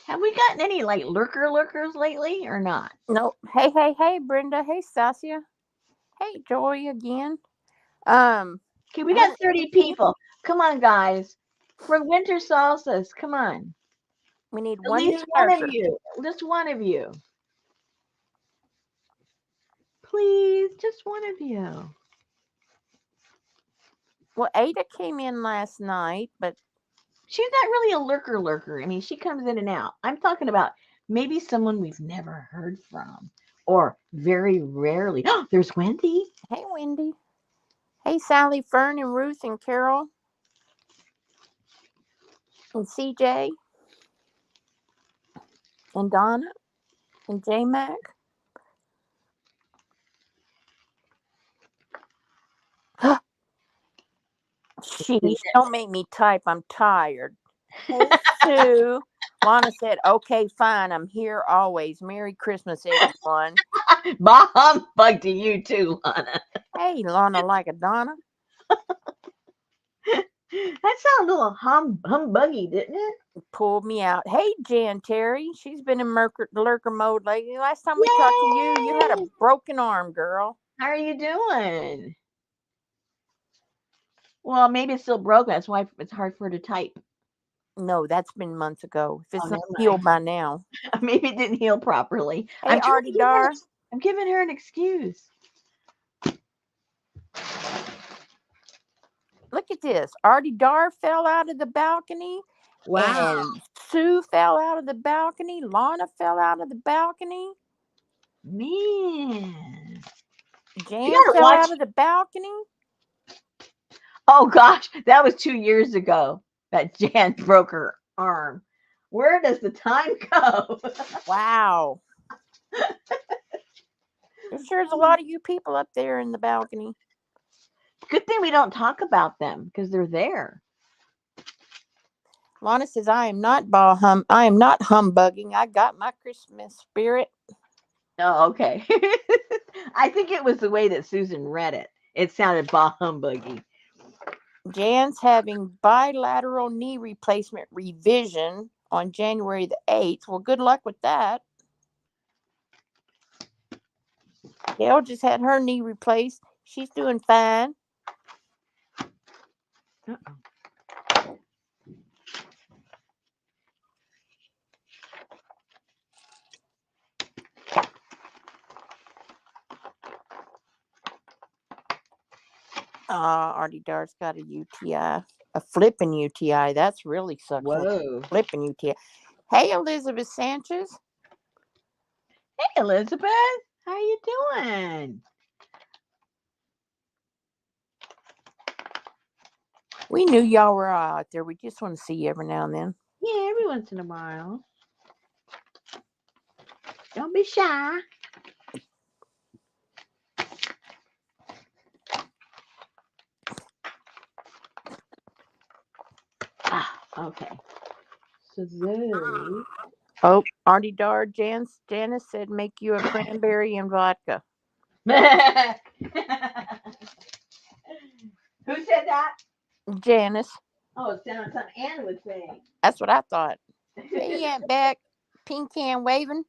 Have we gotten any like lurkers lately or not? No. Hey, Brenda. Hey, Stasia. Hey, Joy again. Um, Okay, we got haven't 30 any- people. Come on, guys. For winter solstice, come on. we need At one new least one of lurker. you. Just one of you. Please, just one of you. Well, Ada came in last night, but She's not really a lurker. I mean, she comes in and out. I'm talking about maybe someone we've never heard from or very rarely. Oh, there's Wendy. hey, Wendy. Hey, Sally, Fern, and Ruth, and Carol, and CJ, and Donna, and J Mac. Sheesh, don't make me type. I'm tired. Hey, Sue. Lana said, okay, fine. I'm here always. Merry Christmas, everyone. Bah humbug to you too, Lana. Hey, Lana like a Donna. That sounded a little humbuggy, didn't it? Pulled me out. Hey, Jan Terry. She's been in lurker mode lately. Last time we talked to you, you had a Yay! broken arm, girl. How are you doing? Well, maybe it's still broken. That's why it's hard for her to type. No, that's been months ago. If Oh, it's not never healed mind. by now. Maybe it didn't heal properly. Hey, Artie Dar. I'm giving her an excuse. Look at this. Artie Dar fell out of the balcony. Wow. And Sue fell out of the balcony. Lana fell out of the balcony. Man. Jan fell out of the balcony. Oh gosh, that was 2 years ago that Jan broke her arm. Where does the time go? Wow. There sure is a lot of you people up there in the balcony. Good thing we don't talk about them because they're there. Lana says, I am not humbugging. I got my Christmas spirit. Oh, okay. I think it was the way that Susan read it. It sounded bah humbuggy. Jan's having bilateral knee replacement revision on January the 8th. Well, good luck with that. Gail just had her knee replaced. She's doing fine. Uh-oh. Artie Dart's got a UTI, a flipping UTI. That's really sucks. Whoa. Flipping UTI. Hey, Elizabeth Sanchez. Hey, Elizabeth. How you doing? We knew y'all were out there. We just want to see you every now and then. Yeah, every once in a while. Don't be shy. Ah, okay. So those. Oh, Artie Dar, Janice said make you a cranberry and vodka. Who said that? Janice. Oh, it sounded something Anna was saying. That's what I thought. Hey, Aunt Beck. Pink can waving.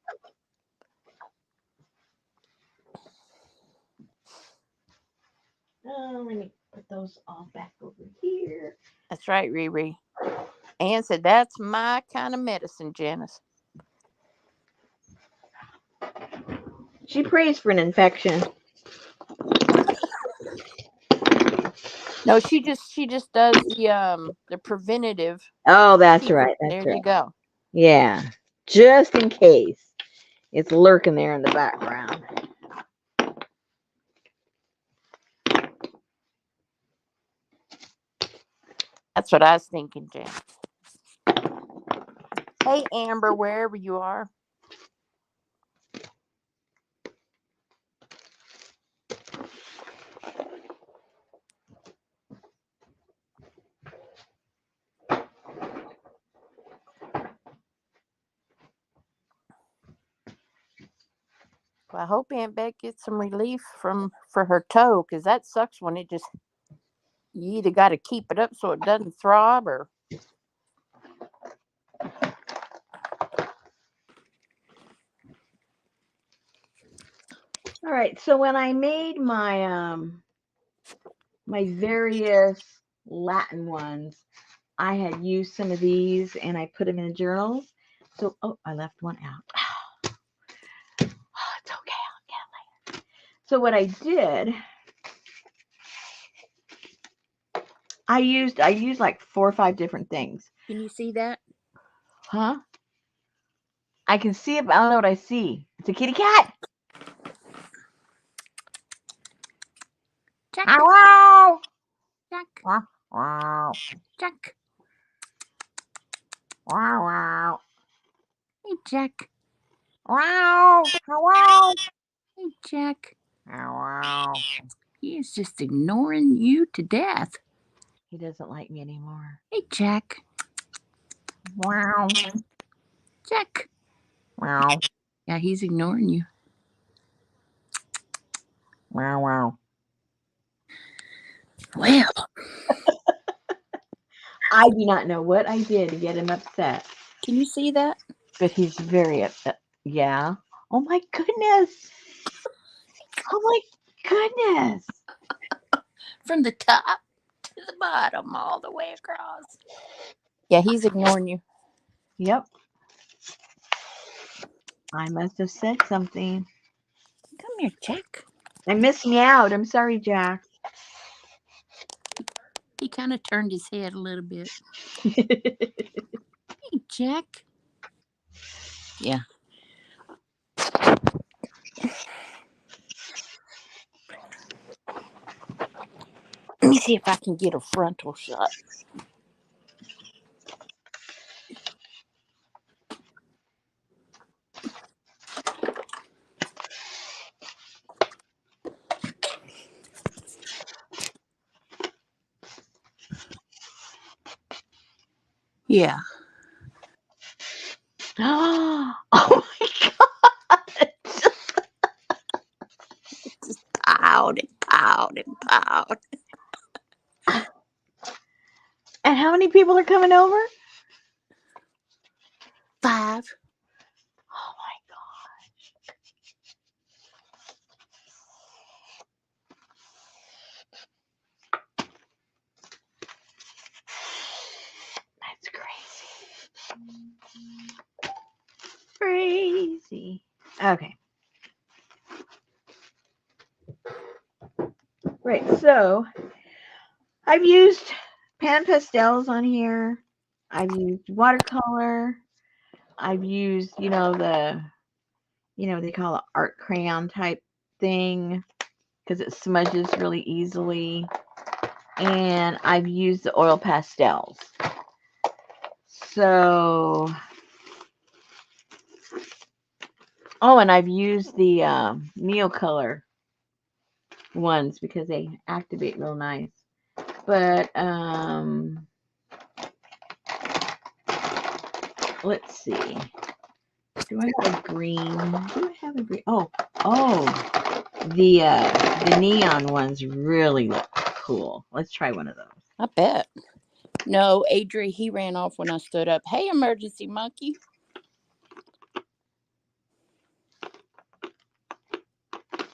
Oh, let me put those all back over here. That's right, Riri. Ann said, that's my kind of medicine, Janice. She prays for an infection. No, she just does the preventative. Oh, that's Fever. right. That's There right. you go. Yeah. Just in case it's lurking there in the background. That's what I was thinking, Jan. Hey, Amber, wherever you are. Well, I hope Aunt Bet gets some relief for her toe, because that sucks when it just, you either got to keep it up so it doesn't throb, or All right. So when I made my various Latin ones, I had used some of these and I put them in journals. So, oh, I left one out. Oh, it's okay. I'll get it later. So what I did, I used like 4 or 5 different things. can you see that? Huh? I can see it, but I don't know what I see. It's a kitty cat. Jack, Wow. Jack, Wow. Wow. Jack. Wow. Wow. Hey, Jack. Wow. Wow. Hey, Jack. Wow. He is just ignoring you to death. He doesn't like me anymore. Hey, Jack. Wow. Jack. Wow. Yeah, he's ignoring you. Wow. Wow. Well, I do not know what I did to get him upset, can you see that? but he's very upset. Yeah. Oh my goodness. Oh my goodness. From the top to the bottom, all the way across. Yeah, he's ignoring you. Yep. I must have said something. Come here, Jack. I missed me out. I'm sorry, Jack. He kind of turned his head a little bit. Hey, Jack. Yeah. Let me see if I can get a frontal shot. Yeah. Oh my God. Just pound and pound and pound. And how many people are coming over? 5. Oh my God. That's crazy. Crazy. Okay. Right. So I've used pan pastels on here. I've used watercolor. I've used, they call it art crayon type thing because it smudges really easily. And I've used the oil pastels. So, oh, and I've used the Neocolor ones because they activate real nice. But let's see. Do I have a green? Do I have a green? Oh, the neon ones really look cool. Let's try one of those. I bet. No, Adri, he ran off when I stood up. Hey, emergency monkey.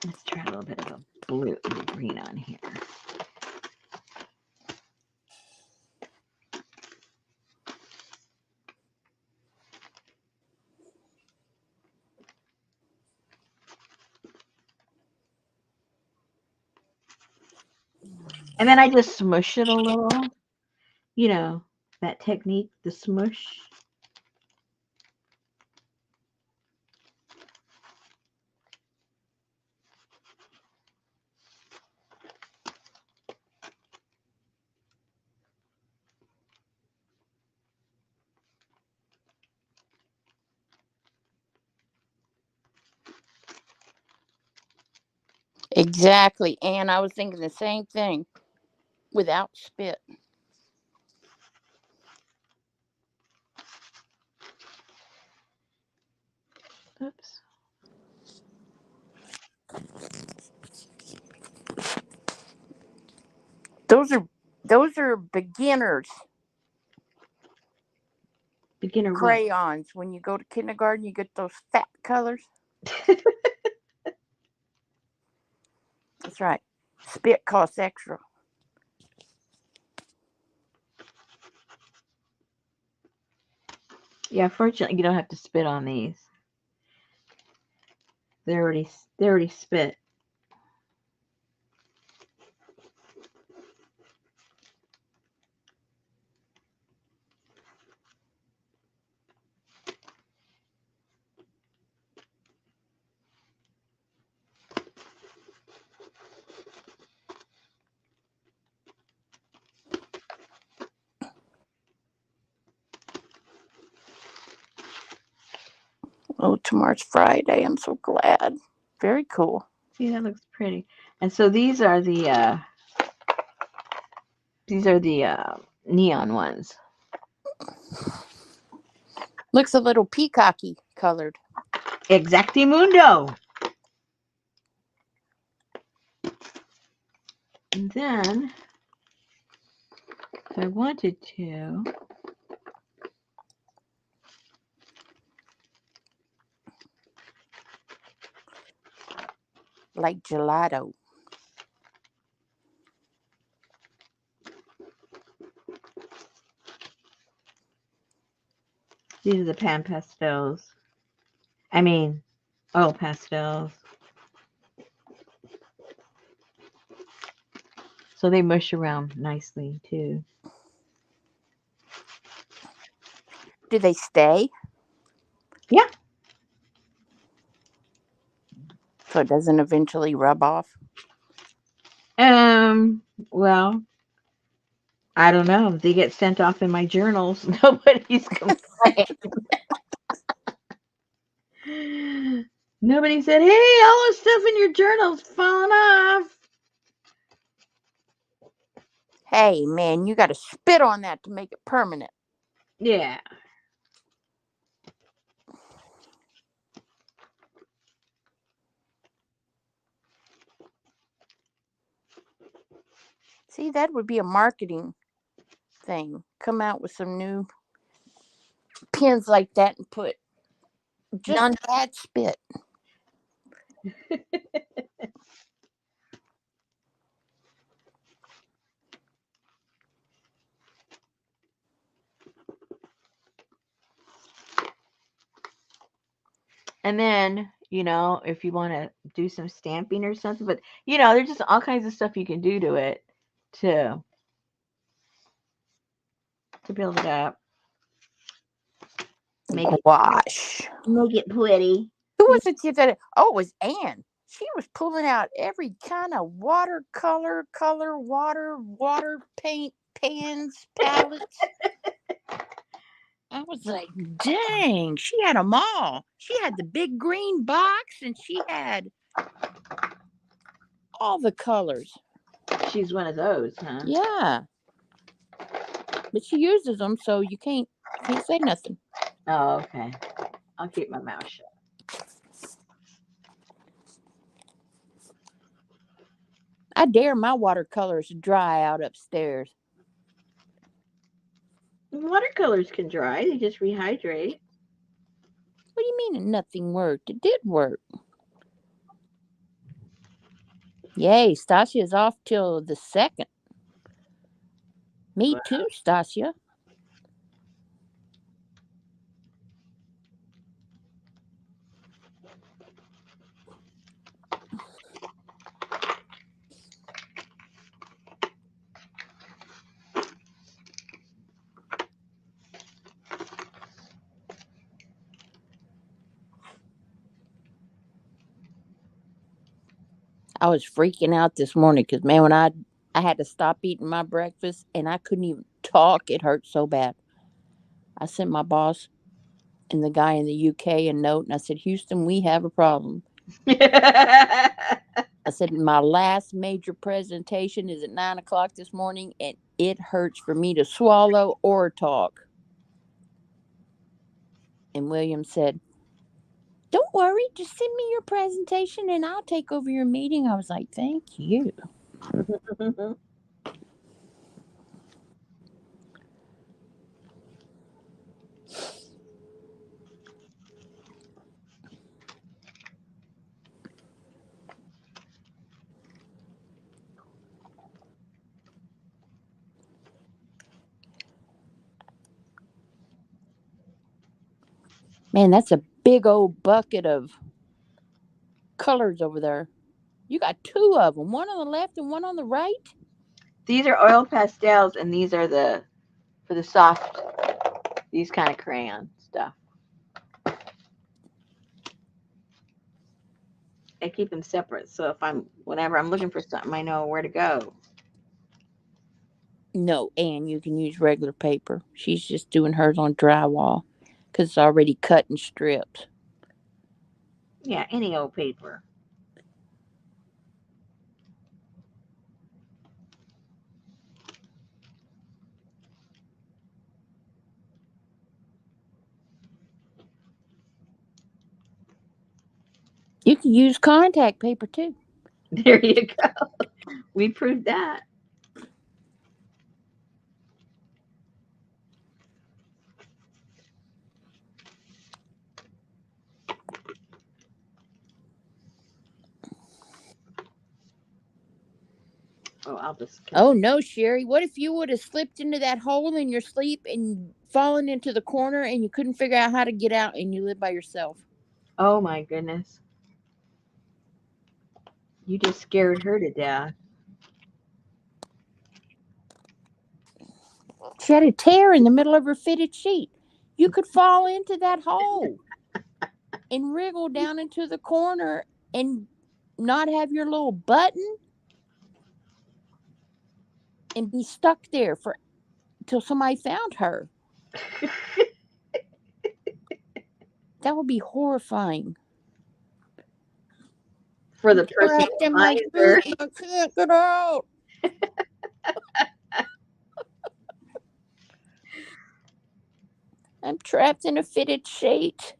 Let's try a little bit of a blue and green on here. And then I just smush it a little. You know, that technique, the smush. Exactly. And I was thinking the same thing without spit. Oops. Those are those are beginners Beginner what? crayons. When you go to kindergarten, you get those fat colors. That's right. Spit costs extra. Yeah, fortunately, you don't have to spit on these. They already spit. Oh, tomorrow's Friday. I'm so glad. Very cool. See, that looks pretty. And so these are the neon ones. Looks a little peacocky colored. Exactimundo. And then, if I wanted to, Like gelato. these are the pan pastels. I mean, oil pastels. So they mush around nicely too. Do they stay? Yeah. So it doesn't eventually rub off? Well, I don't know. They get sent off in my journals. Nobody's complained. Nobody said, "Hey, all the stuff in your journal's falling off." Hey, man, you got to spit on that to make it permanent. Yeah. See, that would be a marketing thing. Come out with some new pins like that and put just Non. add spit. And then, if you want to do some stamping or something, but there's just all kinds of stuff you can do to it to build it up, make it Gouache. pretty. Who was it that? Oh, it was Anne. She was pulling out every kind of watercolor, water paint, pens, palettes. I was like, dang, she had them all. She had the big green box and she had all the colors. She's one of those, huh? Yeah. But she uses them, so you can't say nothing. Oh, okay. I'll keep my mouth shut. I dare my watercolors dry out upstairs. Watercolors can dry. They just rehydrate. What do you mean nothing worked? It did work. Yay, Stasia's off till the 2nd. Me too, Stasia. I was freaking out this morning because, man, when I had to stop eating my breakfast and I couldn't even talk. It hurt so bad. I sent my boss and the guy in the UK a note, and I said, Houston, we have a problem. I said, my last major presentation is at 9 o'clock this morning, and it hurts for me to swallow or talk. And William said, don't worry, just send me your presentation and I'll take over your meeting. I was like, thank you. Man, that's a big old bucket of colors over there. You got two of them, one on the left and one on the right. These are oil pastels, and these are for the soft, these kind of crayon stuff. I keep them separate, so whenever I'm looking for something, I know where to go. No, and you can use regular paper. She's just doing hers on drywall because it's already cut in strips. Yeah, any old paper. You can use contact paper too. There you go. We proved that. Oh, I'll just. Oh no, Sherry! What if you would have slipped into that hole in your sleep and fallen into the corner and you couldn't figure out how to get out and you live by yourself? Oh my goodness. You just scared her to death. She had a tear in the middle of her fitted sheet. You could fall into that hole and wriggle down into the corner and not have your little button and be stuck there for till somebody found her. That would be horrifying. For the person Trapped who in my finds her. sheet and I can't get out. I'm trapped in a fitted sheet.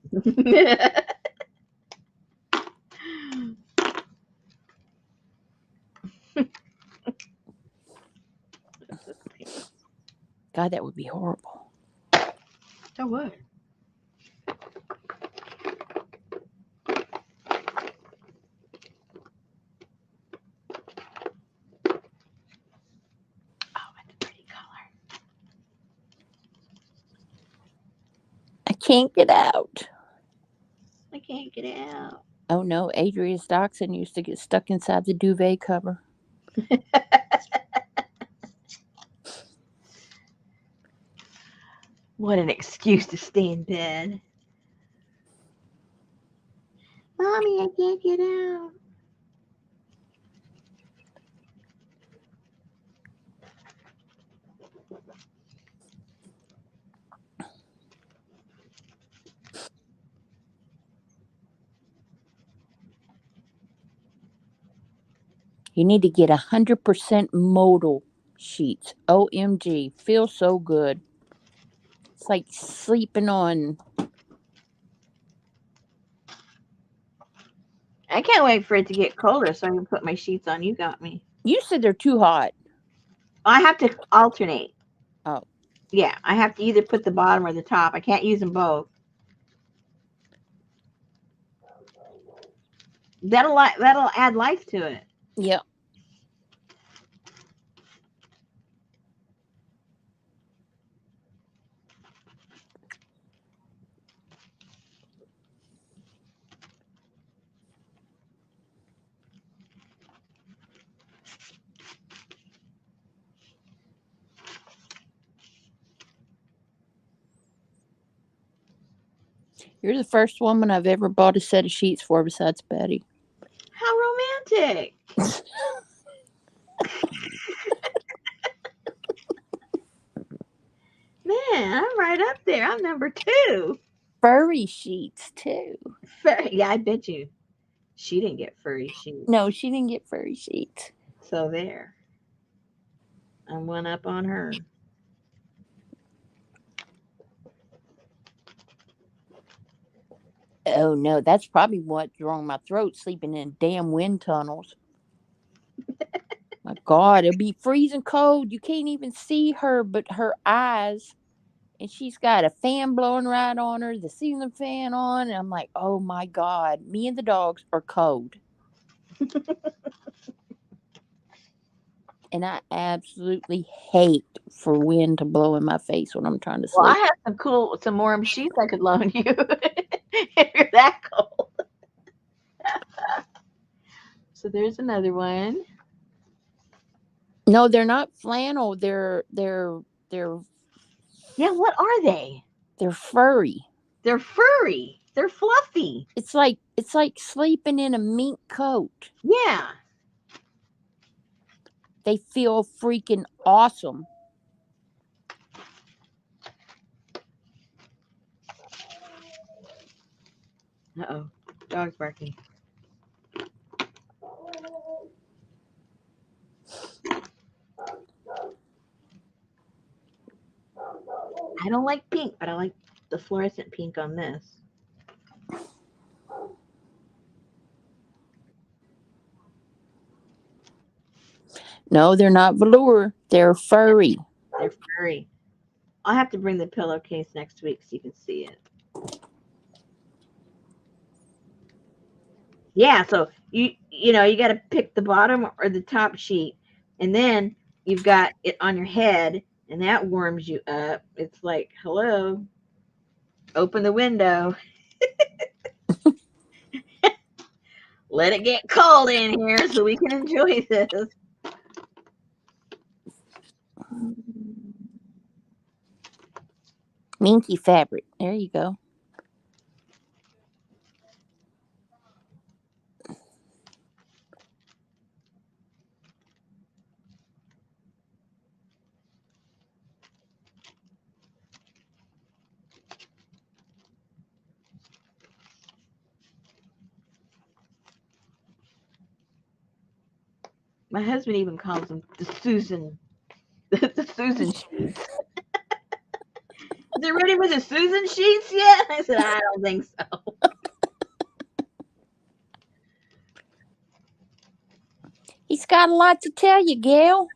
God, that would be horrible. So what? Oh, it's a pretty color. I can't get out. I can't get out. Oh no, Adria's dachshund used to get stuck inside the duvet cover. What an excuse to stay in bed. Mommy, I can't get out. You need to get 100% modal sheets. OMG, feels so good. It's like sleeping on. I can't wait for it to get colder so I can put my sheets on. You got me. You said they're too hot. I have to alternate. Oh. Yeah, I have to either put the bottom or the top. I can't use them both. That'll add life to it. Yep. You're the first woman I've ever bought a set of sheets for besides Betty. How romantic. Man, I'm right up there. I'm number 2. Furry sheets too. Yeah, I bet you she didn't get furry sheets. No, she didn't get furry sheets. So there. I'm one up on her. Oh no, that's probably what's wrong with my throat, sleeping in damn wind tunnels. My God, it'll be freezing cold. You can't even see her but her eyes. And she's got a fan blowing right on her, the ceiling fan on. And I'm like, oh my God, me and the dogs are cold. And I absolutely hate for wind to blow in my face when I'm trying to Well, I sleep. have some warm sheets I could loan you if you're that cold. So there's another one. No, they're not flannel. They're Yeah, what are they? they're furry. They're furry. They're fluffy. It's like sleeping in a mink coat. Yeah. They feel freaking awesome. Uh-oh. Dog's barking. I don't like pink, but I like the fluorescent pink on this. No, they're not velour. They're furry. They're furry. I'll have to bring the pillowcase next week so you can see it. Yeah, so you know, you got to pick the bottom or the top sheet, and then you've got it on your head, and that warms you up. It's like, hello, open the window, let it get cold in here so we can enjoy this. Minky fabric. There you go. My husband even calls them the Susan, the Susan sheets. Is it ready with the Susan sheets yet? I said, I don't think so. He's got a lot to tell you, Gail.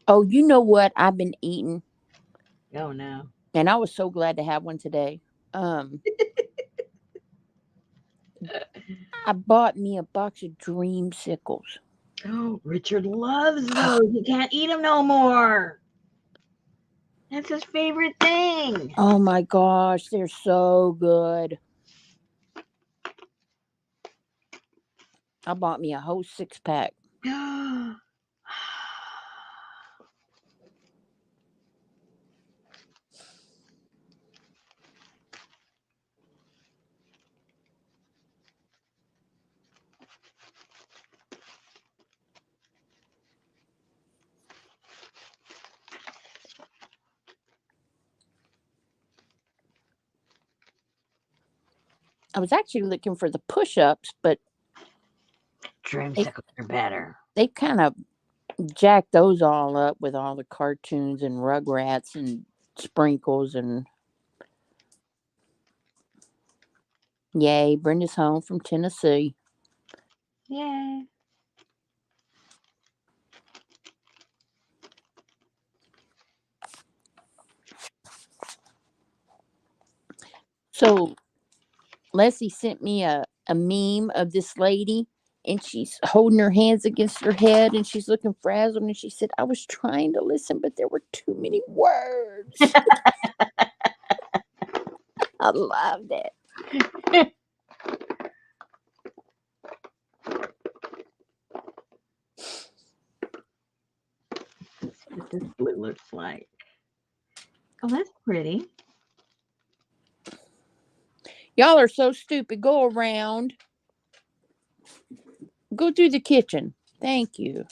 Oh, you know what I've been eating? Oh no. And I was so glad to have one today. Um, I bought me a box of dreamsicles. Oh, Richard loves those. He can't eat them no more. That's his favorite thing. Oh my gosh, they're so good. I bought me a whole 6-pack. I was actually looking for the push-ups, but Dreamsicles are better. they kind of jacked those all up with all the cartoons and Rugrats and Sprinkles and yay, Brenda's home from Tennessee. Yay. So Leslie sent me a meme of this lady and she's holding her hands against her head and she's looking frazzled and she said, I was trying to listen, but there were too many words. I loved it. this blue looks like. Oh, that's pretty. Y'all are so stupid. Go around. Go through the kitchen. Thank you.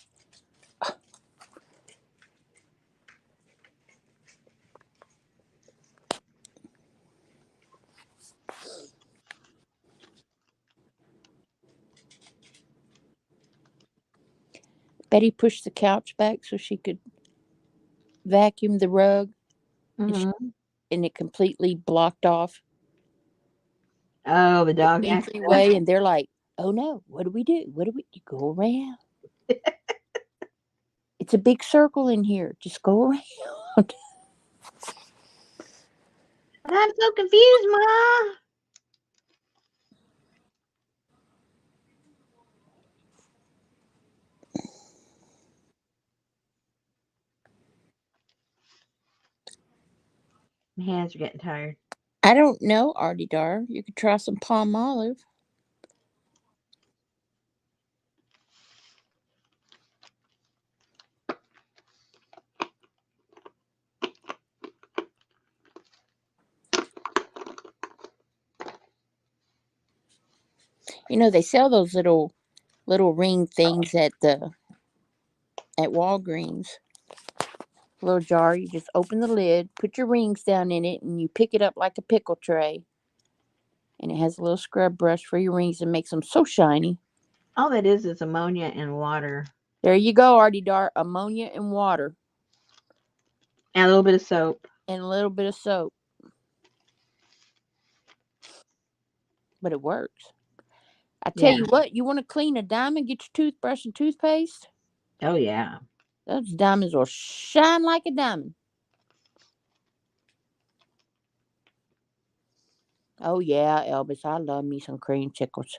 Betty pushed the couch back so she could vacuum the rug, and, Mm-hmm. and it completely blocked off Oh, the the dog accidentally. entryway. And they're like, "Oh no, what do we do? What do we do? Go around. It's a big circle in here. Just go around." But I'm so confused, Ma. My hands are getting tired. I don't know, Artie Dar. You could try some palm olive. You know they sell those little ring things at Walgreens. Little jar. You just open the lid, put your rings down in it, and you pick it up like a pickle tray. And it has a little scrub brush for your rings and makes them so shiny. All that is ammonia and water There you go, Artie Dar. Ammonia and water and a little bit of soap. and a little bit of soap. But it works. I tell Yeah. you what, you want to clean a diamond, get your toothbrush and toothpaste. Oh, yeah. Those diamonds will shine like a diamond. Oh yeah, Elvis, I love me some creamsicles.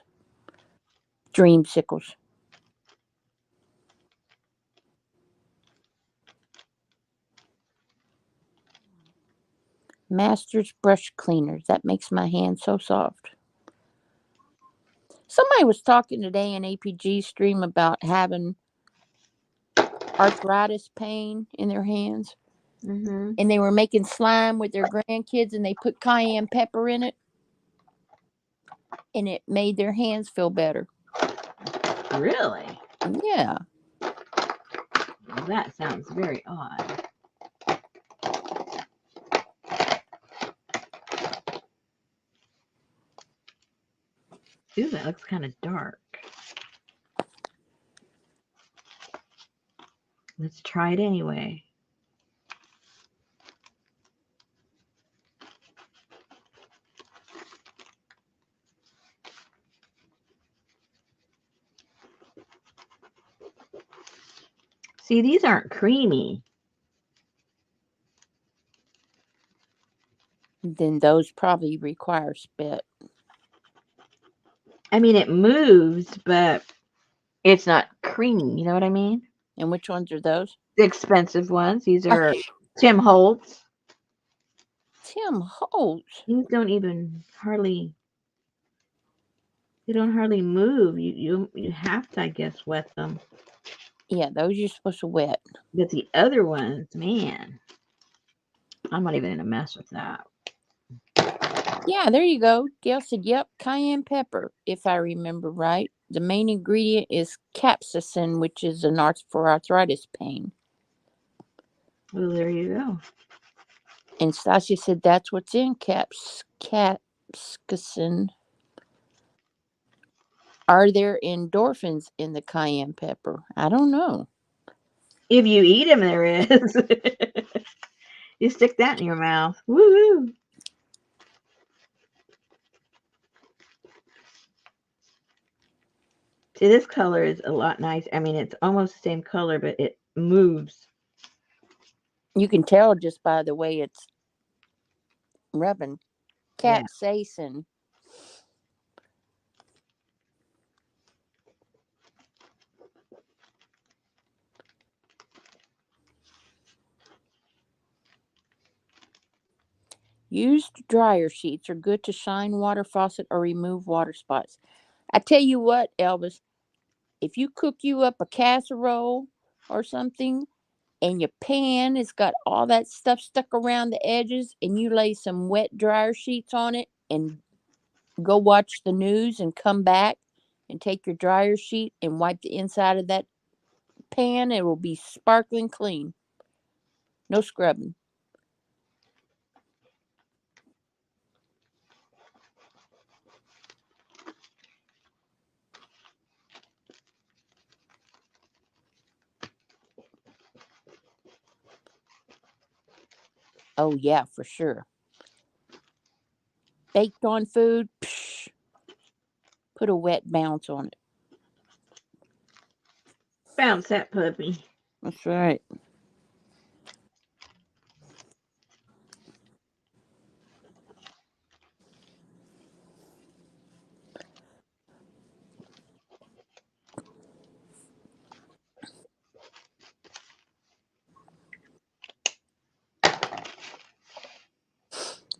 Dreamsicles. Masters brush cleaners. That makes my hand so soft. Somebody was talking today in APG stream about having arthritis pain in their hands. Mm-hmm. And they were making slime with their grandkids and they put cayenne pepper in it and it made their hands feel better. Really? Yeah. Well, that sounds very odd. Ooh, that looks kind of dark. Let's try it anyway. See, these aren't creamy. Then those probably require spit. I mean, it moves, but it's not creamy. You know what I mean? And which ones are those? The expensive ones. These Uh, are Tim Holtz. Tim Holtz. These don't even hardly. They don't hardly move. You have to, I guess, wet them. Yeah, those you're supposed to wet. But the other ones, man, I'm not even gonna mess with that. Yeah, there you go. Gail said, yep, cayenne pepper, if I remember right. The main ingredient is capsaicin, which is an for arthritis pain. Well, there you go. And Stasia said that's what's in capsaicin. Are there endorphins in the cayenne pepper? I don't know. If you eat them, there is. You stick that in your mouth. Woo! See, this color is a lot nice. I mean, it's almost the same color, but it moves. You can tell just by the way it's rubbing. Yeah. Capsaicin. Used dryer sheets are good to shine water faucet or remove water spots. I tell you what, Elvis, if you cook you up a casserole or something and your pan has got all that stuff stuck around the edges, and you lay some wet dryer sheets on it and go watch the news and come back and take your dryer sheet and wipe the inside of that pan, it will be sparkling clean. No scrubbing. Oh, yeah, for sure. Baked on food, psh, put a wet bounce on it. Bounce that puppy. That's right.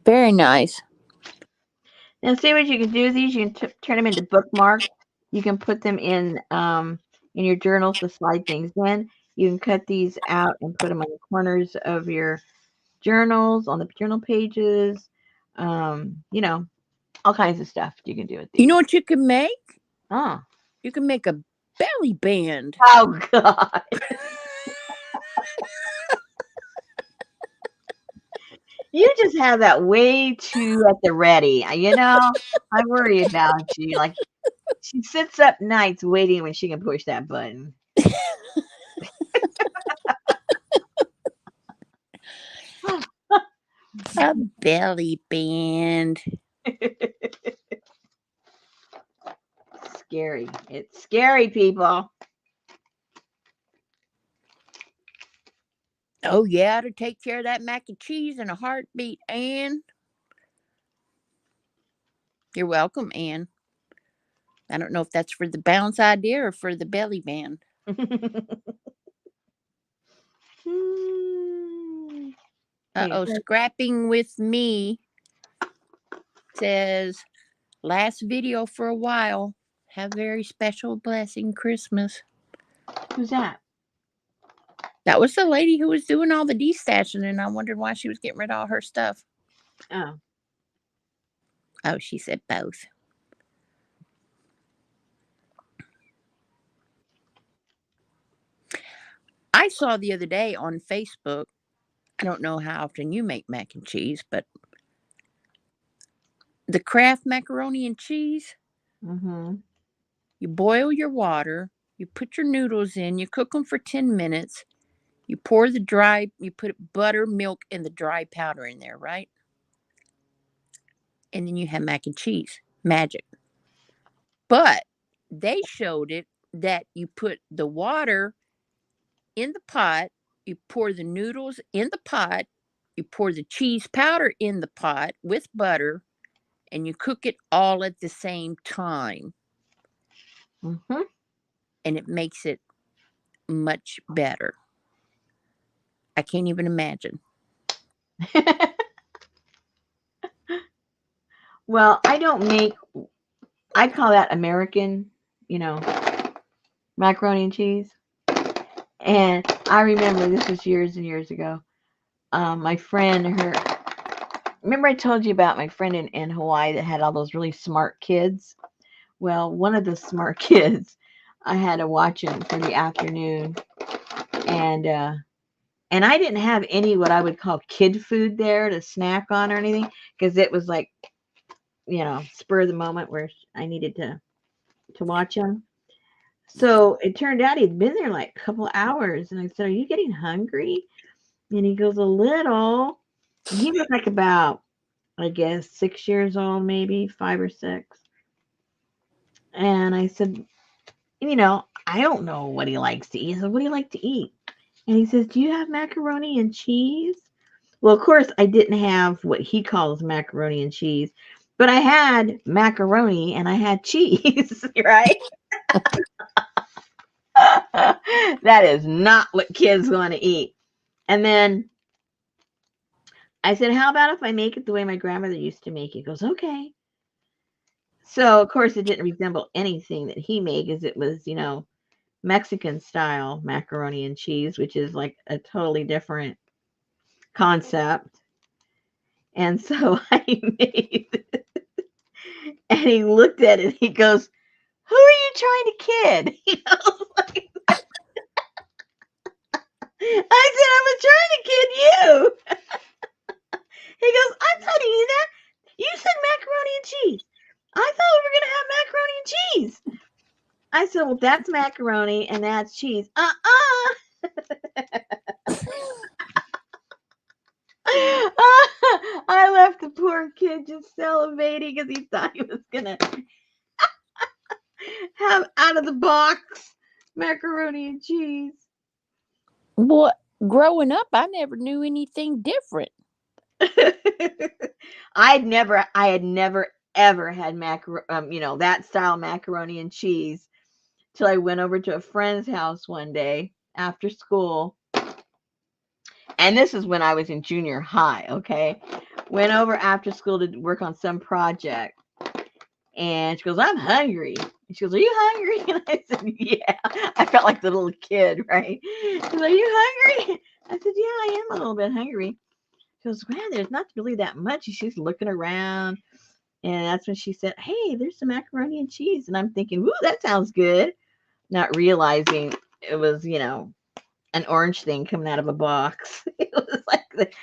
Very nice. Now, see what you can do with these. You can turn them into bookmarks. You can put them in your journals to slide things in. You can cut these out and put them on the corners of your journals, on the journal pages. You know, all kinds of stuff you can do with You know these. what you can make? Oh, You can make a belly band. oh God. You just have that way too at the ready. You know, I worry about you. Like she sits up nights waiting when she can push that button. A belly band. Scary. It's scary, people. Oh, yeah, to take care of that mac and cheese in a heartbeat, Anne. You're welcome, Anne. I don't know if that's for the bounce idea or for the belly band. Okay, Uh-oh, Scrapping with Me says, last video for a while. Have very special blessing Christmas. who's that? That was the lady who was doing all the destashing, and I wondered why she was getting rid of all her stuff. Oh. Oh, she said both. I saw the other day on Facebook, I don't know how often you make mac and cheese, but the Kraft macaroni and cheese, Mm-hmm. you boil your water, you put your noodles in, you cook them for 10 minutes, you put butter, milk, and the dry powder in there, right? And then you have mac and cheese. Magic. But they showed it that you put the water in the pot, you pour the noodles in the pot, you pour the cheese powder in the pot with butter, and you cook it all at the same time. Mm-hmm. And it makes it much better. I can't even imagine. Well, I call that American, macaroni and cheese. And I remember this was years and years ago. My friend, remember I told you about my friend in Hawaii that had all those really smart kids? Well, one of the smart kids, I had to watch him for the afternoon. And, uh, and I didn't have any what I would call kid food there to snack on or anything because it was like, spur of the moment where I needed to watch him. So it turned out he'd been there like a couple hours, and I said, "Are you getting hungry?" And he goes, "A little." And he was like about, I guess, 6 years old, maybe 5 or 6. And I said, I don't know what he likes to eat. I said, "What do you like to eat?" And he says, "Do you have macaroni and cheese?" Well, of course, I didn't have what he calls macaroni and cheese, but I had macaroni and I had cheese, right? That is not what kids want to eat. And then I said, "How about if I make it the way my grandmother used to make it?" He goes, "Okay." So, of course, it didn't resemble anything that he made because it was, Mexican style macaroni and cheese, which is like a totally different concept. And so I made, and he looked at it. He goes, "Who are you trying to kid?" Like, I said, "I'm trying to kid you." He goes, "I'm telling you that. You said macaroni and cheese. I thought we were gonna have macaroni and cheese." I said, "Well, that's macaroni and that's cheese." I left the poor kid just salivating because he thought he was gonna have out of the box macaroni and cheese. Well, growing up, I never knew anything different. I had never ever had that style macaroni and cheese till I went over to a friend's house one day after school. And this is when I was in junior high, okay? Went over after school to work on some project. And she goes, "I'm hungry." And she goes, "Are you hungry?" And I said, "Yeah." I felt like the little kid, right? She goes, "Are you hungry?" I said, "Yeah, I am a little bit hungry." She goes, "Man, there's not really that much." And she's looking around. And that's when she said, "Hey, there's some macaroni and cheese." And I'm thinking, "Ooh, that sounds good." Not realizing it was, an orange thing coming out of a box. It was like,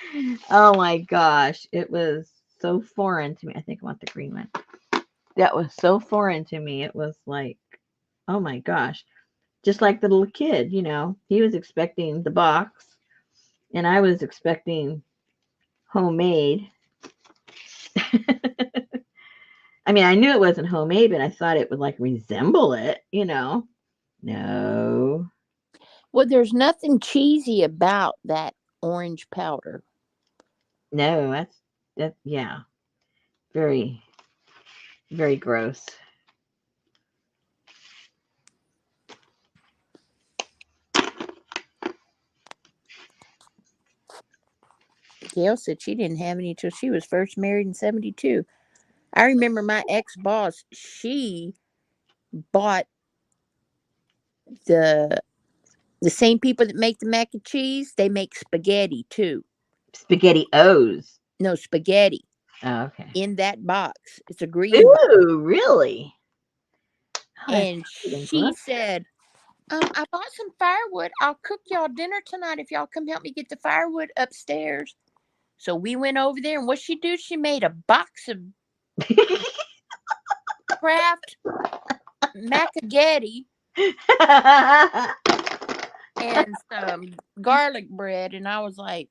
oh my gosh, it was so foreign to me. I think I want the green one. That was so foreign to me. It was like, oh my gosh, just like the little kid, he was expecting the box, and I was expecting homemade. I mean, I knew it wasn't homemade, but I thought it would like resemble it. No. Well, there's nothing cheesy about that orange powder. No, yeah, very, very gross. Gail said she didn't have any until she was first married in 72. I remember my ex boss, she bought the the same people that make the mac and cheese, they make spaghetti too. Spaghetti O's. No, spaghetti Oh, okay. in that box. It's a green box. Ooh, really? Oh, that And sounds even she good. said, I bought some firewood. I'll cook y'all dinner tonight if y'all come help me get the firewood upstairs. So we went over there, and what she do? She made a box of Kraft macagetti and some garlic bread, and I was like,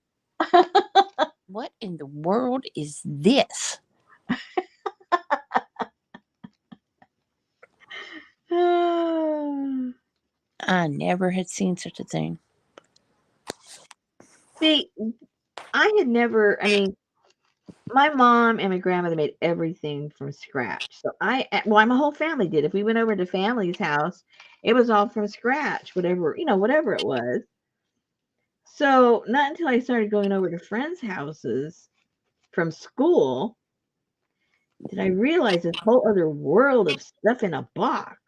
"What in the world is this?" I never had seen such a thing. See, I had never, I mean, my mom and my grandmother made everything from scratch. So my whole family did. If we went over to family's house, it was all from scratch, whatever it was. So not until I started going over to friends' houses from school did I realize this whole other world of stuff in a box.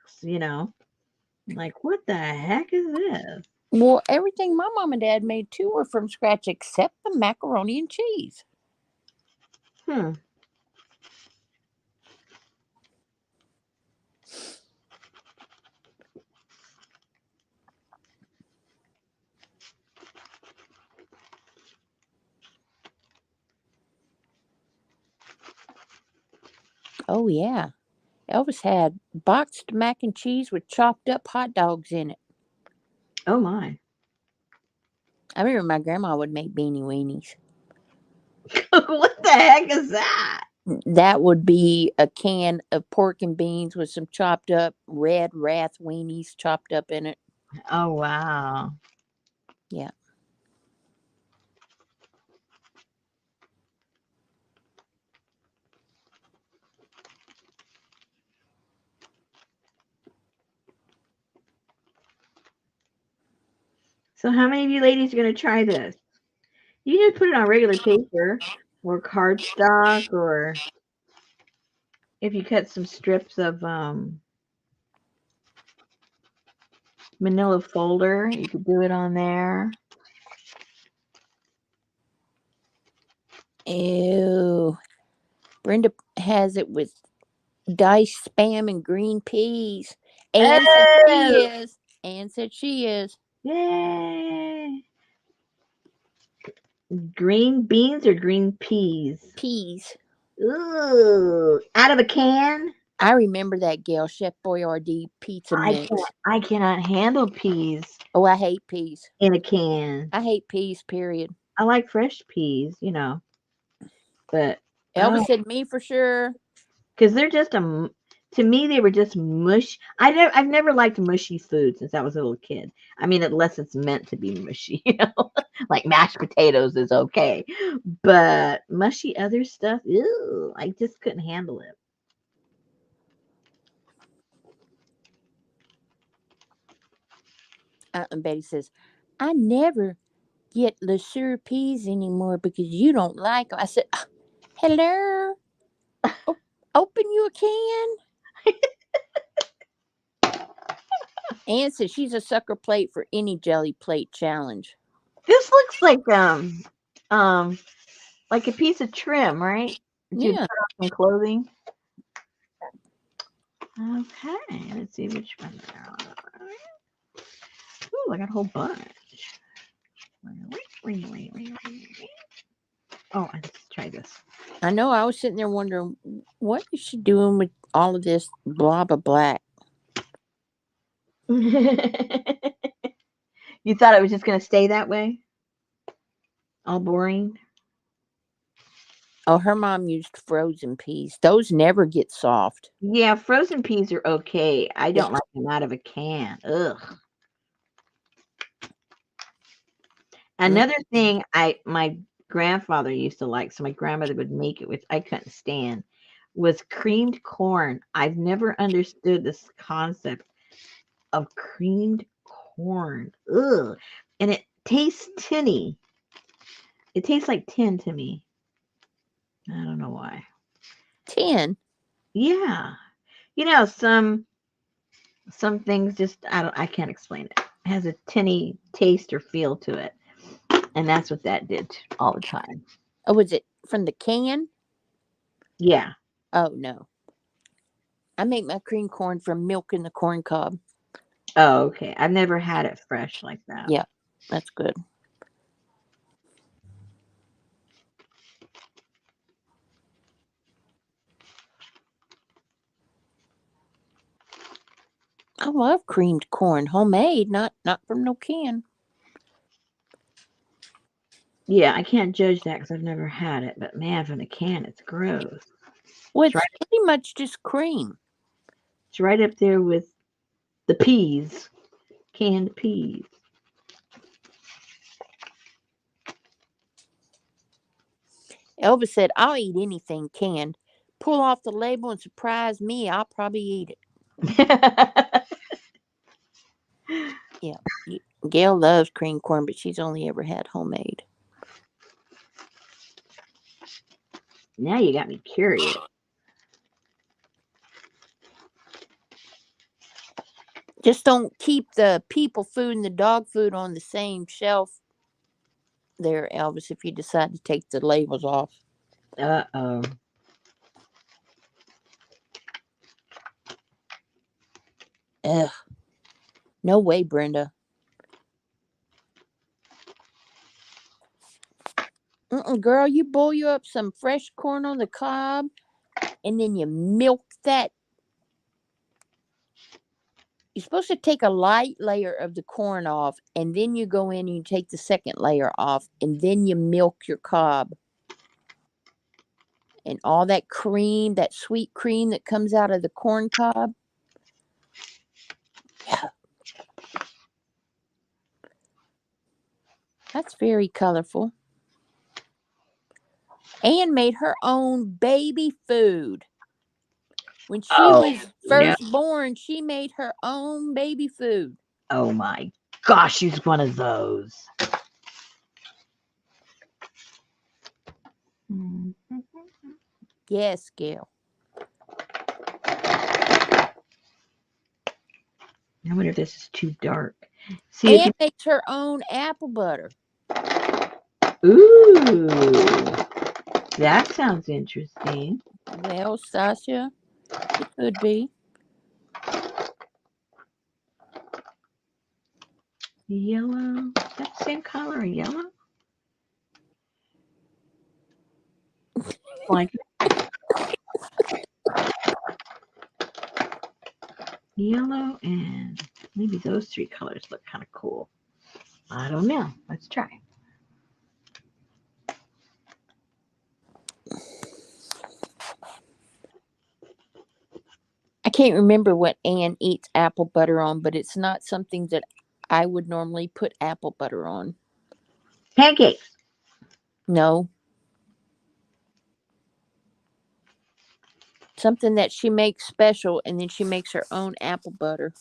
Like, what the heck is this? Well, everything my mom and dad made too were from scratch except the macaroni and cheese. Hmm. Oh, yeah. Elvis had boxed mac and cheese with chopped up hot dogs in it. Oh my. I remember my grandma would make beanie weenies. What the heck is that? That would be a can of pork and beans with some chopped up red wrath weenies chopped up in it. Oh wow. Yeah. So how many of you ladies are gonna try this? You just put it on regular paper or cardstock, or if you cut some strips of Manila folder. You could do it on there. Ew. Brenda has it with diced spam and green peas. Anne said she Oh, is. Anne said she is. yay! Green beans or green peas? Peas. Ooh, out of a can? I remember that gal, Chef Boyardee pizza mix. I cannot handle peas Oh, I hate peas. in a can. I hate peas, period. I like fresh peas, but Elvis said me for sure. because they're just to me they were just mush. I've never liked mushy food since I was a little kid. I mean, unless it's meant to be mushy, like mashed potatoes is okay, but mushy other stuff, ew, I just couldn't handle it. And Betty says, I never get Le Sueur peas anymore because you don't like them. I said, hello? Open you a can? Ann says she's a sucker plate for any jelly plate challenge. This looks um like a piece of trim, right? That you'd Yeah. put on some clothing. Okay, let's see which one there are. Ooh, I got a whole bunch. Oh, let's try this. I know. I was sitting there wondering, what is she doing with all of this blah, blah, black? You thought it was just going to stay that way? All boring? Oh, her mom used frozen peas. Those never get soft. Yeah, frozen peas are okay. I Yeah. don't like them out of a can. Ugh. Another thing my grandfather used to like, so my grandmother would make it, which I couldn't stand, was creamed corn. I've never understood this concept of creamed corn. Ugh. And it tastes tinny. It tastes like tin to me. I don't know why. 10. Yeah. Some things just I can't explain it. It has a tinny taste or feel to it. And that's what that did all the time. Oh, was it from the can? Yeah. Oh, no. I make my cream corn from milk in the corn cob. Oh, okay. I've never had it fresh like that. Yeah, that's good. I love creamed corn, homemade, not from no can. Yeah, I can't judge that because I've never had it. But man, from a can, it's gross. Well, It's right, it's pretty much just cream. it's right up there with the peas, canned peas. Elvis said, I'll eat anything canned. Pull off the label and surprise me, I'll probably eat it. Yeah. Gail loves cream corn, but she's only ever had homemade. Now you got me curious. Just don't keep the people food and the dog food on the same shelf there, Elvis, if you decide to take the labels off. Uh-oh. Ugh. No way, Brenda. Girl, you boil you up some fresh corn on the cob, and then you milk that. You're supposed to take a light layer of the corn off, and then you go in and you take the second layer off, and then you milk your cob. And all that cream, that sweet cream that comes out of the corn cob. Yeah. That's very colorful. Anne made her own baby food. When she was No. first born, she made her own baby food. Oh my gosh, she's one of those. Yes, Gail. I wonder if this is too dark. See if Anne makes her own apple butter. Ooh, that sounds interesting. Well, Stasia, it could be. Yellow. Is that the same color? Yellow? Like yellow and maybe those three colors look kind of cool. I don't know. Let's try. I can't remember what Anne eats apple butter on, but it's not something that I would normally put apple butter on. Pancakes. No. Something that she makes special, and then she makes her own apple butter.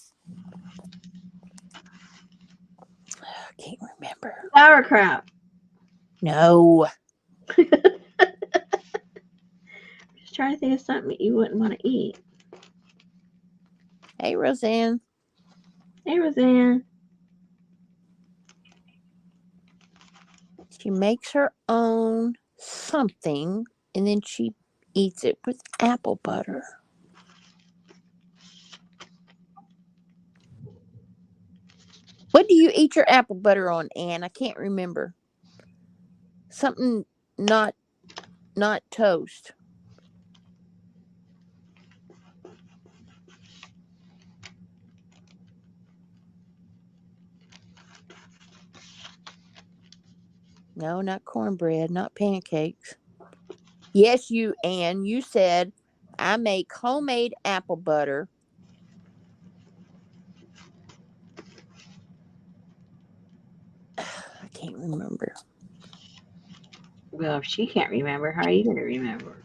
I can't remember. Sauerkraut. No. Just trying to think of something that you wouldn't want to eat. Hey, Roseanne. Hey, Roseanne. She makes her own something, and then she eats it with apple butter. What do you eat your apple butter on, Anne? I can't remember. Something not toast. No, not cornbread, not pancakes. Yes, Anne, you said I make homemade apple butter. I can't remember. Well, if she can't remember, how are you going to remember?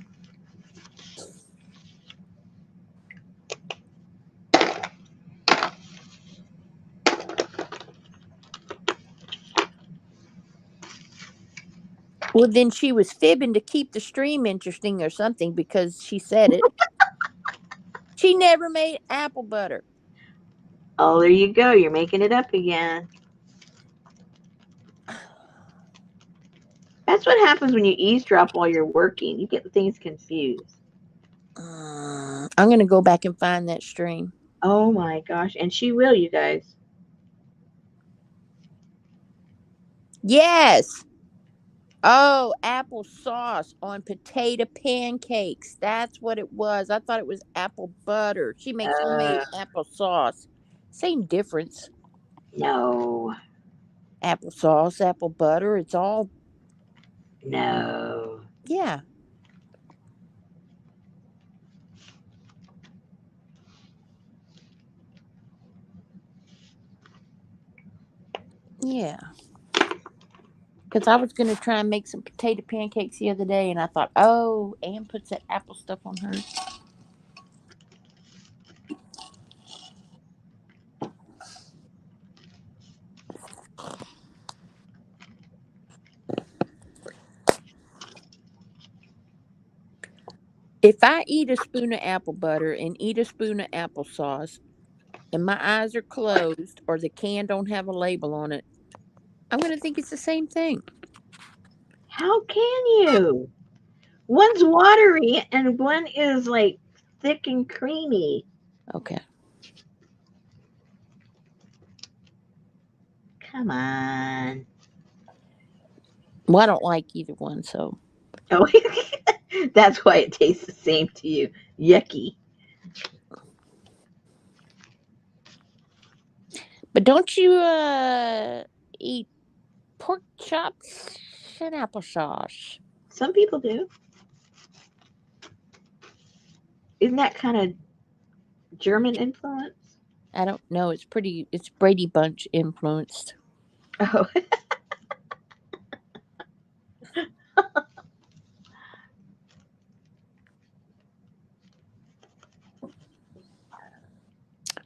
Well, then she was fibbing to keep the stream interesting or something because she said it. She never made apple butter. Oh, there you go. You're making it up again. That's what happens when you eavesdrop while you're working. You get things confused. I'm going to go back and find that stream. Oh my gosh. And she will, you guys. Yes. Oh, applesauce on potato pancakes. That's what it was. I thought it was apple butter. She makes homemade applesauce. Same difference. No. Applesauce, apple butter. It's all, No. yeah. Yeah. Because I was going to try and make some potato pancakes the other day, and I thought, oh, Anne puts that apple stuff on hers. If I eat a spoon of apple butter and eat a spoon of applesauce, and my eyes are closed or the can don't have a label on it, I'm going to think it's the same thing. How can you? One's watery and one is like thick and creamy. Okay. Come on. Well, I don't like either one, so. Oh, that's why it tastes the same to you. Yucky. But don't you eat pork chops and applesauce? Some people do. Isn't that kind of German influence? I don't know. It's Brady Bunch influenced. Oh,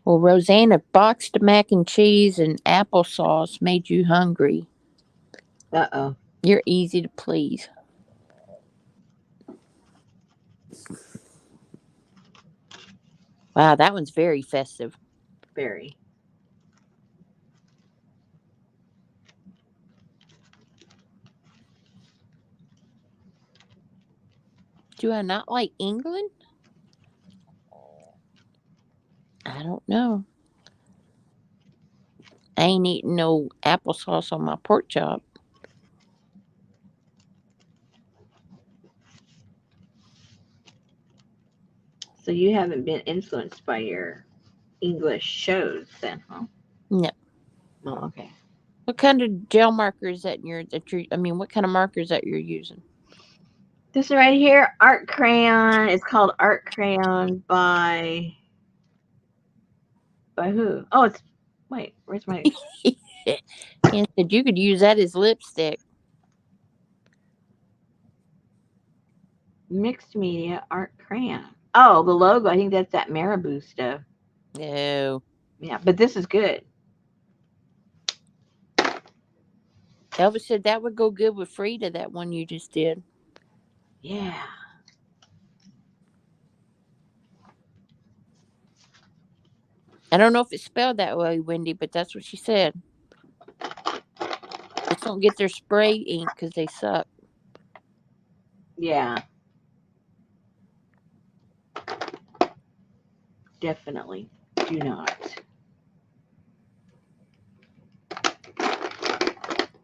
Well, Rosanna, boxed mac and cheese and applesauce made you hungry. uh-oh. You're easy to please. Wow, that one's very festive. Very. Do I not like England? I don't know. I ain't eating no applesauce on my pork chop. So you haven't been influenced by your English shows then, huh? No. Oh, okay. What kind of gel marker is that I mean, what kind of marker is that you're using? This right here, art crayon. It's called art crayon by who? Oh, it's wait. Where's my And said you could use that as lipstick. mixed media art crayon? Oh, the logo. I think that's that Marabou stuff. No. Yeah, but this is good. Elvis said that would go good with Frida, that one you just did. Yeah. I don't know if it's spelled that way, Wendy, but that's what she said. Just don't get their spray ink because they suck. Yeah. Definitely do not.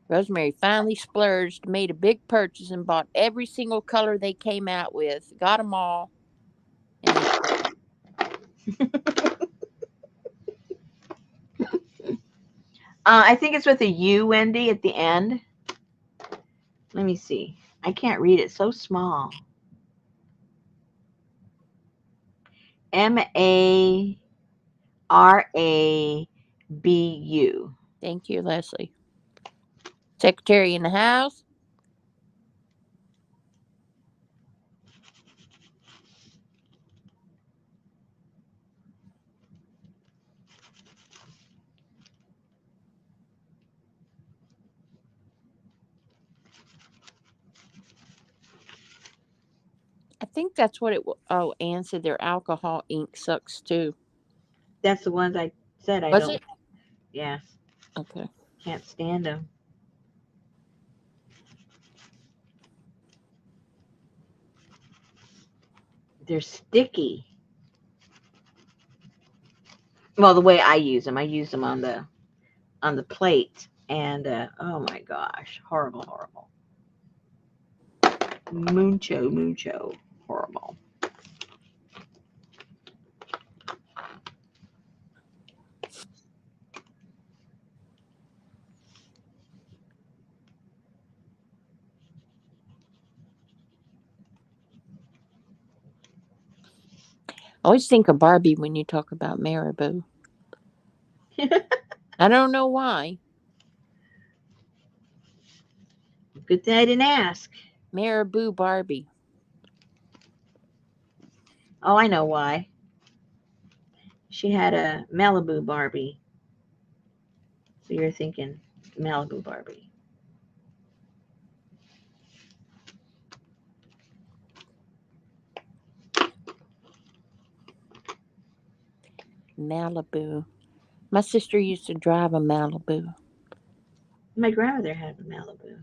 Rosemary finally splurged, made a big purchase, and bought every single color they came out with. Got them all. And then, I think it's with a U, Wendy, at the end. Let me see. I can't read it. So small. Marabu. thank you, Leslie. Secretary in the house. I think that's what it was. Oh, Anne said their alcohol ink sucks too. That's the ones I said I Was don't. it? Yes. Okay. Can't stand them. They're sticky. Well, the way I use them on the plate, and oh my gosh, horrible, mucho, horrible. I always think of Barbie when you talk about Marabou. I don't know why. Good thing I didn't ask. Marabou Barbie. Oh, I know why. She had a Malibu Barbie, so you're thinking Malibu Barbie. Malibu. My sister used to drive a Malibu. My grandmother had a Malibu.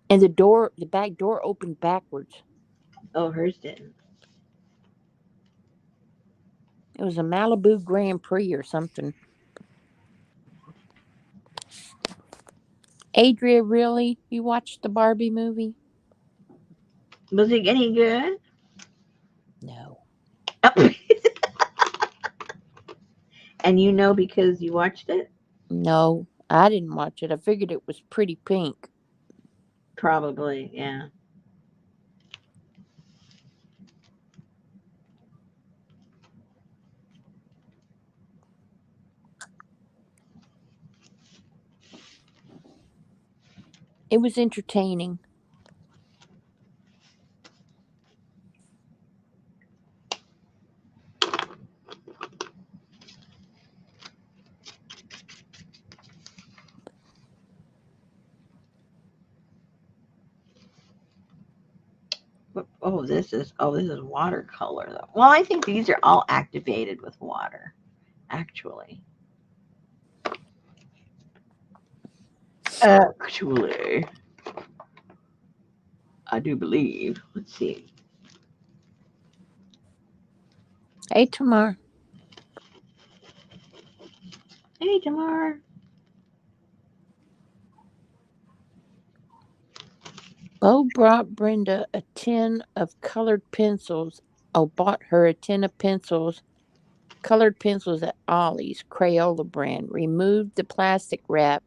And the back door opened backwards. Oh, hers didn't. It was a Malibu Grand Prix or something. Adria, really? You watched the Barbie movie? Was it any good? No. Oh. And you know because you watched it? No, I didn't watch it. I figured it was pretty pink. Probably, yeah. It was entertaining. This is watercolor though. Well, I think these are all activated with water, actually. Actually, I do believe. Let's see. Hey, Tamar. Hey, Tamar. Bo brought Brenda a tin of colored pencils. Oh, bought her a tin of pencils, colored pencils at Ollie's, Crayola brand. Removed the plastic wrap,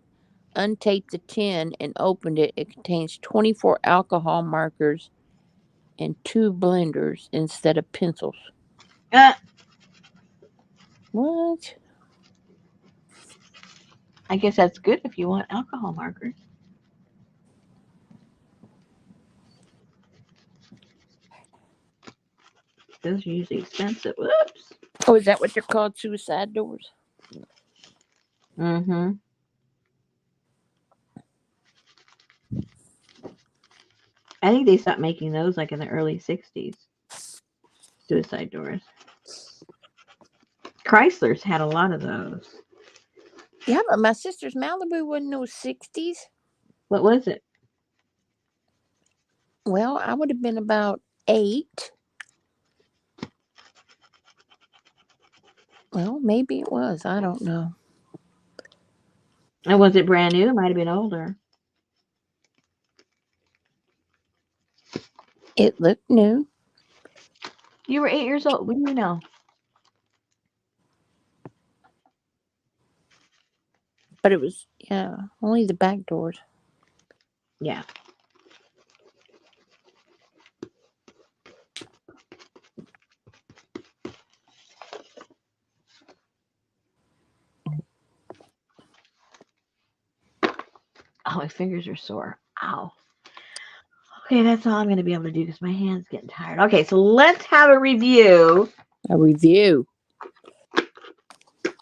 untaped the tin, and opened it. It contains 24 alcohol markers and 2 blenders instead of pencils. Uh, What? I guess that's good if you want alcohol markers. Those are usually expensive. Whoops. Oh, is that what they're called? Suicide doors? Mm-hmm. I think they stopped making those like in the early 60s. Suicide doors. Chrysler's had a lot of those. Yeah, but my sister's Malibu wasn't no 60s. What was it? Well, I would have been about 8. Well, maybe it was. I don't know. And was it brand new? It might have been older. It looked new. You were 8 years old. What do you know? But it was, yeah, only the back doors. Yeah. Oh, my fingers are sore. Ow. Okay, that's all I'm going to be able to do because my hand's getting tired. Okay, so let's have a review. A review.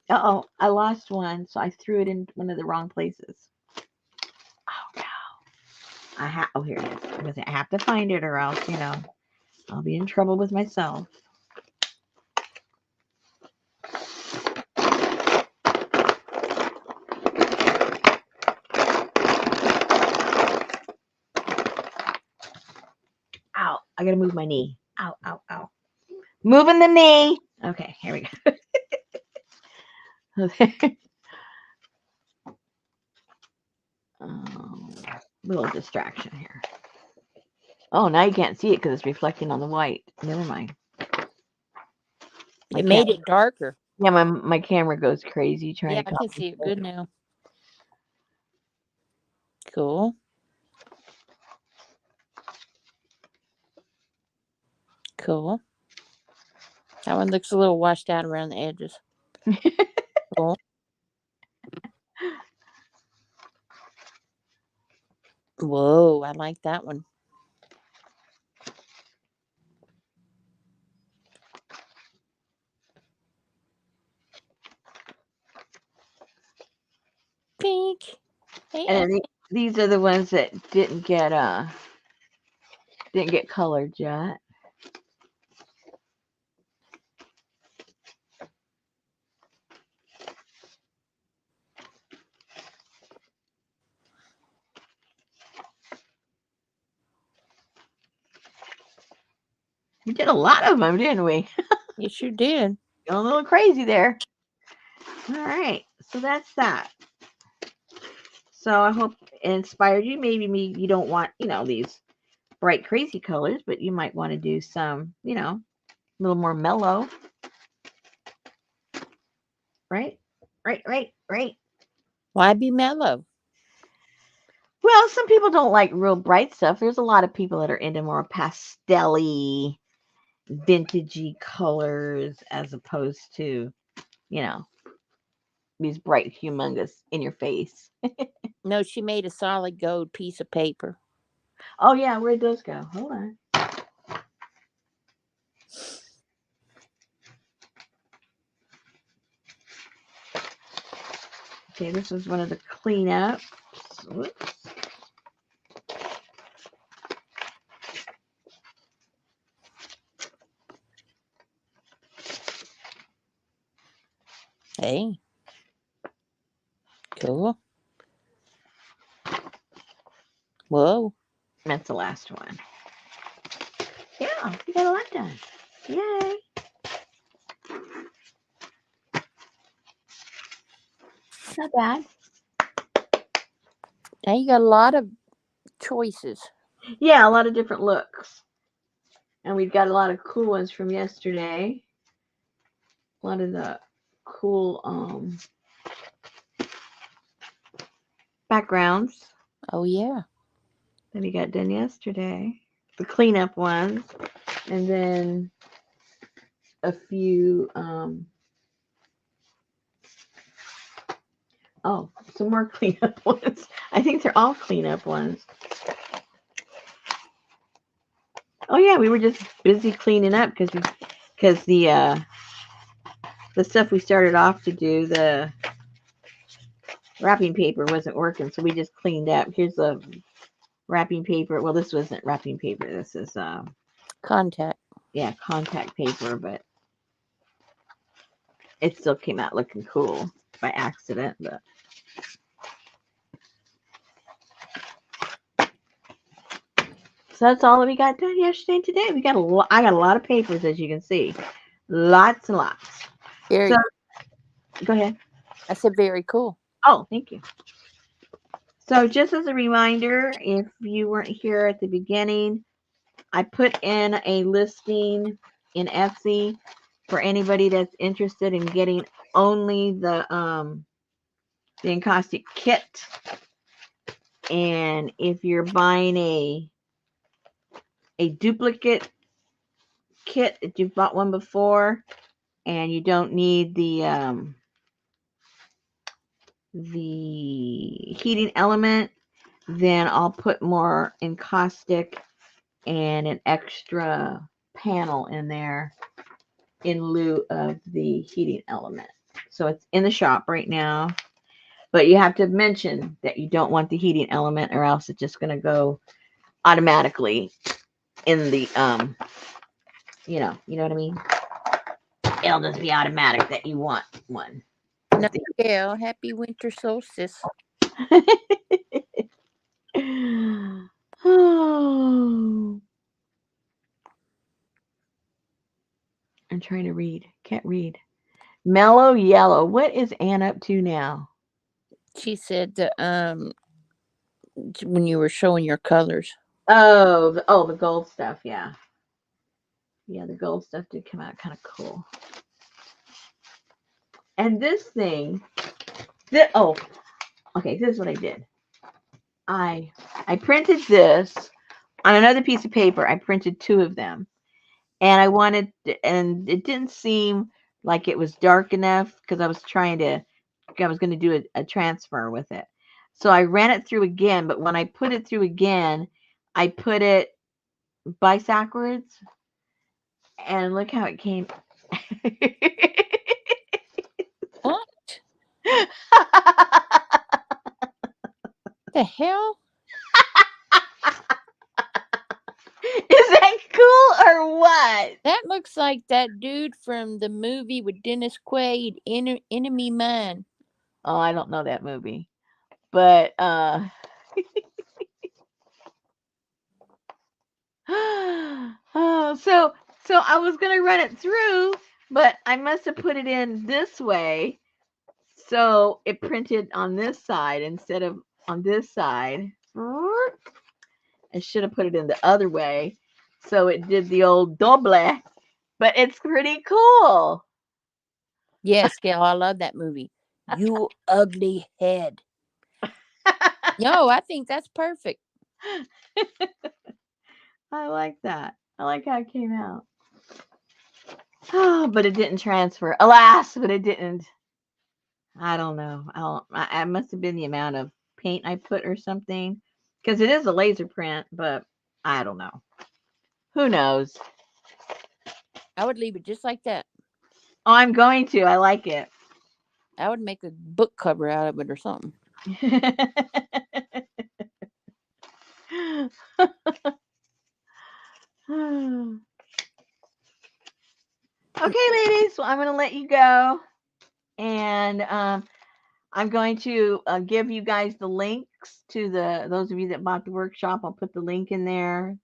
Uh-oh, I lost one, so I threw it in one of the wrong places. Oh, no. Oh, here it is. I'm going to say I have to find it or else, I'll be in trouble with myself. Ow, I got to move my knee. Ow, ow, ow. Moving the knee. Okay, here we go. Okay. Little distraction here. Oh, now you can't see it because it's reflecting on the white. Never mind. It made it darker. Yeah, my camera goes crazy trying Yeah, to I can see it good now. Cool. Cool. That one looks a little washed out around the edges. Cool. Whoa, I like that one. Pink. Hey, And then these are the ones that didn't get colored yet. We did a lot of them, didn't we? You sure did. Going a little crazy there. All right, so that's that. So I hope it inspired you. Maybe you don't want, these bright, crazy colors, but you might want to do some, a little more mellow. Right? Right. Why be mellow? Well, some people don't like real bright stuff. There's a lot of people that are into more pastel-y, vintagey colors as opposed to, these bright, humongous in your face. No, she made a solid gold piece of paper. Oh, yeah. Where'd those go? Hold on. Okay, this is one of the cleanups. Whoops. Hey. Cool. Whoa. That's the last one. Yeah, we got a lot done. Yay. Not bad. Now you got a lot of choices. Yeah, a lot of different looks. And we've got a lot of cool ones from yesterday. A lot of the cool backgrounds Oh yeah. that we got done yesterday. The cleanup ones. And then a few some more cleanup ones. I think they're all cleanup ones. Oh yeah, we were just busy cleaning up because the stuff we started off to do, the wrapping paper wasn't working, so we just cleaned up. Here's the wrapping paper. Well, this wasn't wrapping paper. This is Contact. yeah, contact paper, but it still came out looking cool by accident. But so that's all that we got done yesterday and today. We got I got a lot of papers, as you can see, lots and lots. Very. So go ahead. I said very cool. Oh, thank you. So just as a reminder, if you weren't here at the beginning, I put in a listing in Etsy for anybody that's interested in getting only the encaustic kit. And if you're buying a duplicate kit, if you've bought one before and you don't need the heating element, then I'll put more encaustic and an extra panel in there in lieu of the heating element. So it's in the shop right now, but you have to mention that you don't want the heating element, or else it's just going to go automatically in the you know what I mean. It'll just be automatic that you want one. No, yeah. Happy winter solstice. Oh, I'm trying to read. Can't read. Mellow yellow. What is Anne up to now? She said that when you were showing your colors. Oh, the gold stuff. Yeah, yeah. The gold stuff did come out kind of cool. And this thing, okay. This is what I did. I printed this on another piece of paper. I printed two of them, and and it didn't seem like it was dark enough because I was going to do a transfer with it. So I ran it through again, but when I put it through again, I put it backwards, and look how it came. What the hell? Is that cool or what? That looks like that dude from the movie with Dennis Quaid, Enemy Mine. Oh, I don't know that movie. But so I was gonna run it through, but I must have put it in this way, so it printed on this side instead of on this side. I should have put it in the other way, so it did the old doble. But it's pretty cool. Yes, Gail, I love that movie. You ugly head. No, I think that's perfect. I like that. I like how it came out. Oh, but it didn't transfer. Alas, but it didn't. I don't know. I must have been the amount of paint I put or something. Because it is a laser print, but I don't know. Who knows? I would leave it just like that. Oh, I'm going to. I like it. I would make a book cover out of it or something. Okay, ladies. Well, I'm going to let you go. And I'm going to give you guys the links to those of you that bought the workshop. I'll put the link in there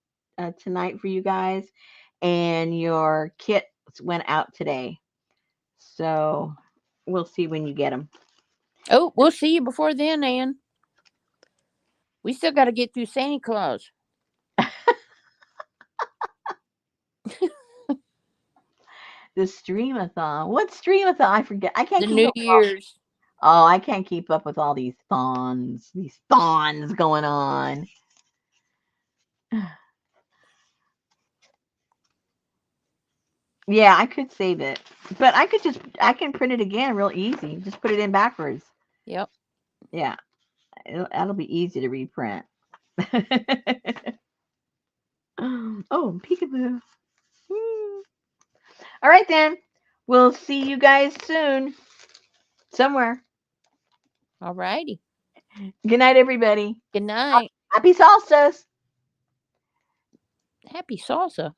tonight for you guys. And your kits went out today. So we'll see when you get them. Oh, we'll see you before then, Ann. We still got to get through Santa Claus. The streamathon. What streamathon? I forget. I can't The keep New up with all. Year's. Oh, I can't keep up with all these thons. These thons going on. Yeah, I could save it, but I can print it again real easy. Just put it in backwards. Yep. Yeah, that'll be easy to reprint. Oh, peekaboo. All right, then. We'll see you guys soon. Somewhere. All righty. Good night, everybody. Good night. Happy solstice. Happy salsa.